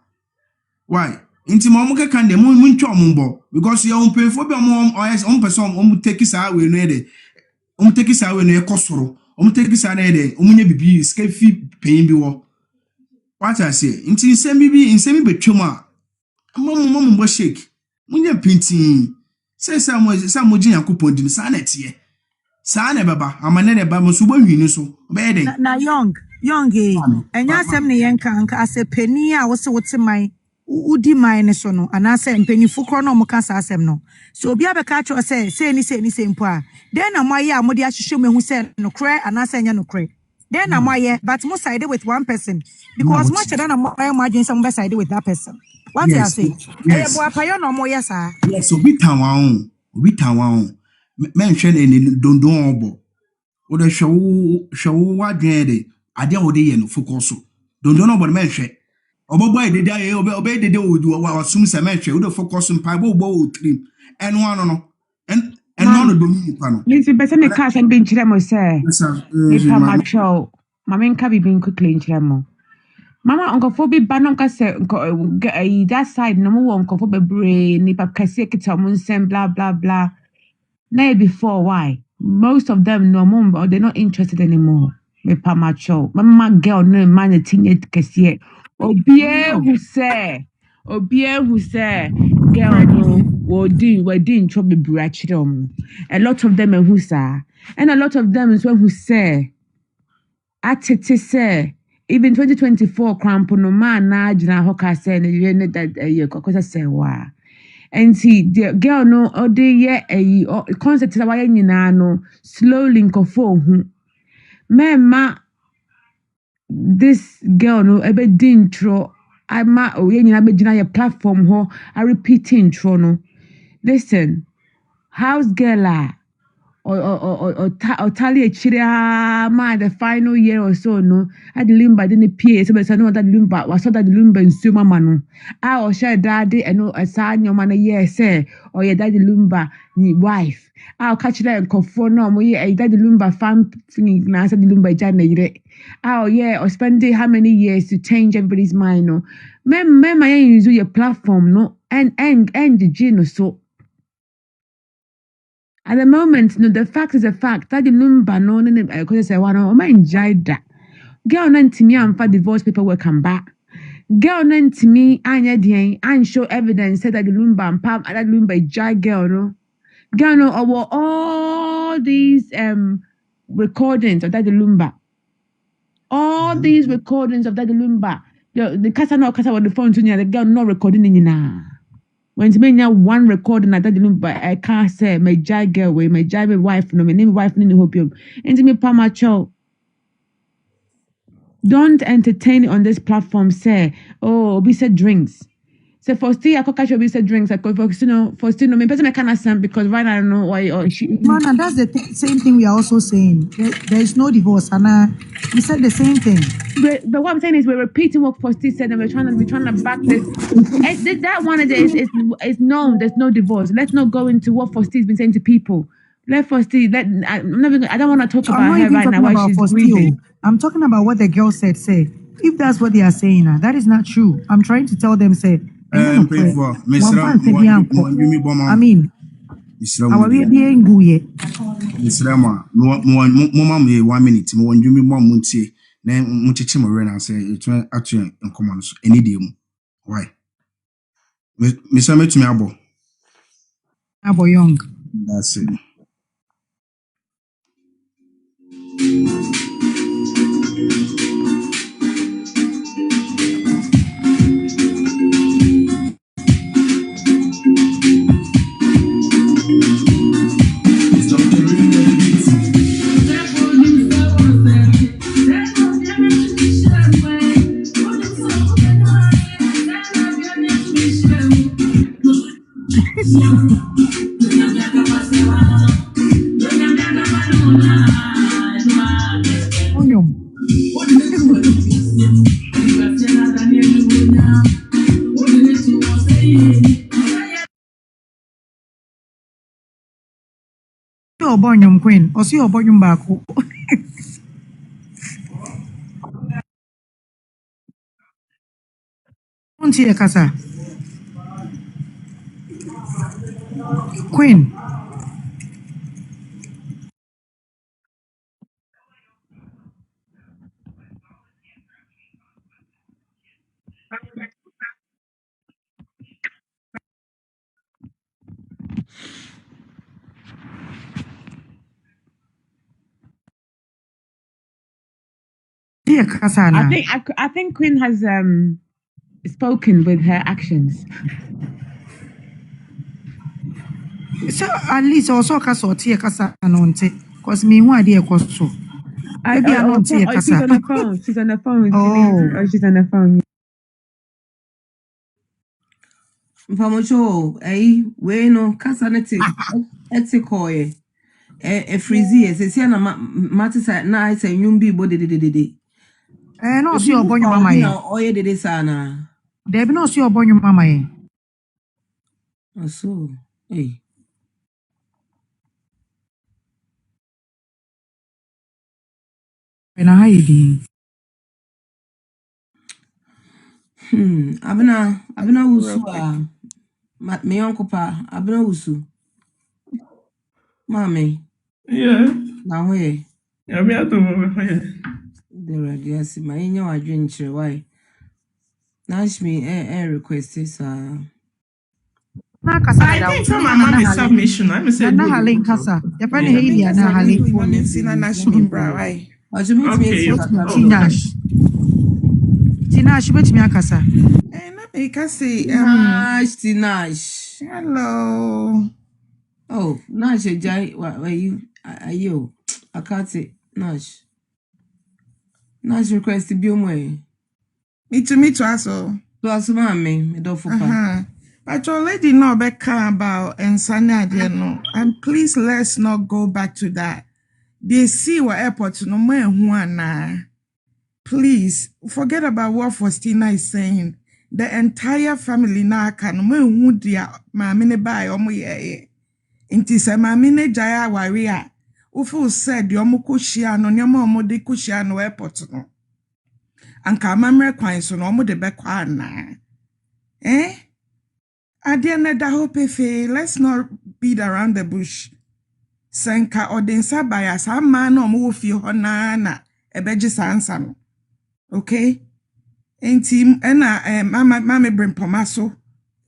Why? Into Mamuka can the moon mumbo, because your own pay for your mom or as own person, take his out when ready. Take his out when you're costro, take his out a be escape fee paying be war. What I say, into semi be chuma. Mum was shake. Munya painting. Say some mojin coupon din sanet ye. Sana baba, amanene ba musubo hwinu so. Bede. Na young eh. Enya sem ne yenka as a penny a wo se wote man udi man ne so no anase mpanifo kro no mo ka sa asem no. So obi abeka cho say ni mpo a. Den na moye a mo de ahwehwe mehu say no kre anase enya no kre. Den na moye but mo side with one person because much than na moye imagine some side with that person. What you say? Yes. Yes, so we town. Mention any don't obo. Or the show what dread. I dare would no focus. Don't know about mention. Obo boy the day obey the day would do what assumes a mention with a focus on pibo bow trim. And one and none of the panel. Listen, better me cash and being chemo, sir. If I'm a show, my main cabby being quickly in chemo. Mama uncle Phoebe Banonka said that side no more uncle Phoebe brain, nipa kasekita munsem blah blah blah. Nay before why? Most of them no more, they're not interested anymore. Me pa macho. Mama girl no man a teenage kesiye. Obie who say girl no wedding trouble brachidom. A lot of them who say, and a lot of them is who say atete say even 2024 crampo no man na jina hoka say na that Akosua Serwaa. And see the girl no ode ye concept la waye nyina no slowly nkofo hu. Mema this girl no ebe dintro ama oye nyina be gina your platform ho I repeat intro no. Listen, house girl or tally a chiria the final year or so no I the Lumba didn't pay so I know that Lumba was so that Lumba NSEMSEM manu I or share daddy and no a sign your man a year say or your daddy Lumba ni wife I'll catch that and conform no more a daddy Lumba fan thing na the Lumba jana oh yeah or spending how many years to change everybody's mind no my use your platform no and the gene so at the moment, no, the fact is a fact that the Lumba no Akosua Serwaa no ma enjoy that. Girl na ntimi amfa divorce paperwork come back. Girl na ntimi anya den and show evidence said that the Lumba and Pam that Lumba enjoy girl no. Girl no all these recordings of that the Lumba. All these recordings of that the Lumba. The kasa on the phone to the girl no recording in na. When it's made one recording at that Lumba, I can't say my jai girl way, my jai wife, no, my name wife, no, hope you. And to me, Pamacho, don't entertain on this platform. Say, oh, we said drinks. So for still, I could catch we said drinks. I could for still, no, me person I can't say because right now I don't know why or she. Man, and that's the same thing we are also saying. There is no divorce, and we said the same thing. But what I'm saying is we're repeating what Fosti said and we're trying to back this. That one is known. There's no divorce. Let's not go into what Fosti's been saying to people. Let Fosti. I don't want to talk about her right now while she's grieving. I'm talking about what the girl said. Say, if that's what they are saying, that is not true. I'm trying to tell them. Say, I mean, our being good. Mr. Ma, me 1 minute. Me want you me more muntie. Na munchichi mo rena say it actually in common so any day mu. Why? Mr. Me to me Abo young. That's it. Obonyum queen, or see Obonyum Baku. Auntie Kasa. Queen. I think Queen has spoken with her actions. So at least also Kasa Tia Kasa Anonte, because me one idea cost so. Maybe she's on the phone. She's on the phone. Oh, she's on the phone. Mpamocho, we no kasa nete etikoye. Freezy, se na matisa na say nyumbi bo de. No see Obonyo mama ye. Oye de sana. There be no see Obonyo mama ye. So, hey. When I hiding. Abena usua. Me uncle pa, abena usu. Mami. Yeah. Na we. Yeah, me ato yeah. The radiasi ma enye wadwen kire why. Nash me request this Na kasa I think some my mom is submission. I'm saying na halin kasa. Ya pa ne hili na halin. Sina na shimi bra why. okay. Tinash. Tinash betimi akasa. Na me ka say Tinash. hello. Oh, Nash, Jai, where you? Are you? I can't say Nash. Nash request to be away. Me to also. To ask me don't forget. But your lady know Becca about and Sunday, no. And please let's not go back to that. They see what airport no more. Please forget about what Faustina is saying. The entire family now can who dear Maame ne buy ye. Inti se Maame ne jaya waria. Ufu said yomu kushia no nyama omode kushia no airport no. Anka mamre kwan so no omode bekwa na. Adiana da hope fe, let's not beat around the bush. Senka odensa baya sa man no mo fi hona na ebeji sansa no. Okay? Enti ena mama bring pomaso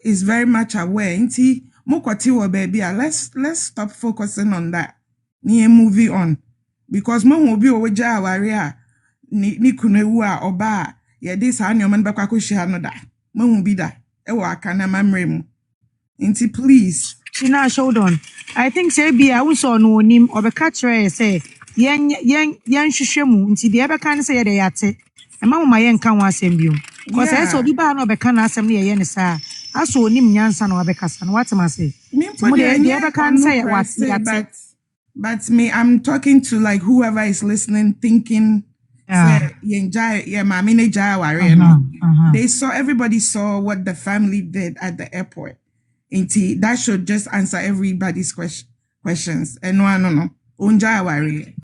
is very much aware. Enti mokwati wo baby, let's stop focusing on that. Ni movie on because mo obi oweja aware a ni kunewu a oba ye dis anyo man bakwa ko hia no da. Mo bi da e wo aka na mamre mu. Inti please. Tina, hold on. I think say be I also no nim obeka kire say yen hwehwe mu nti de ebeka ne say de yate. E ma mo yen kan wa asem biom. Cause I say obi ba na obeka na asem ne ye ne sa. Aso onim nyansa na obeka sa. What am I say? But me, I'm talking to like whoever is listening, thinking they saw, everybody saw what the family did at the airport. That should just answer everybody's questions. And no.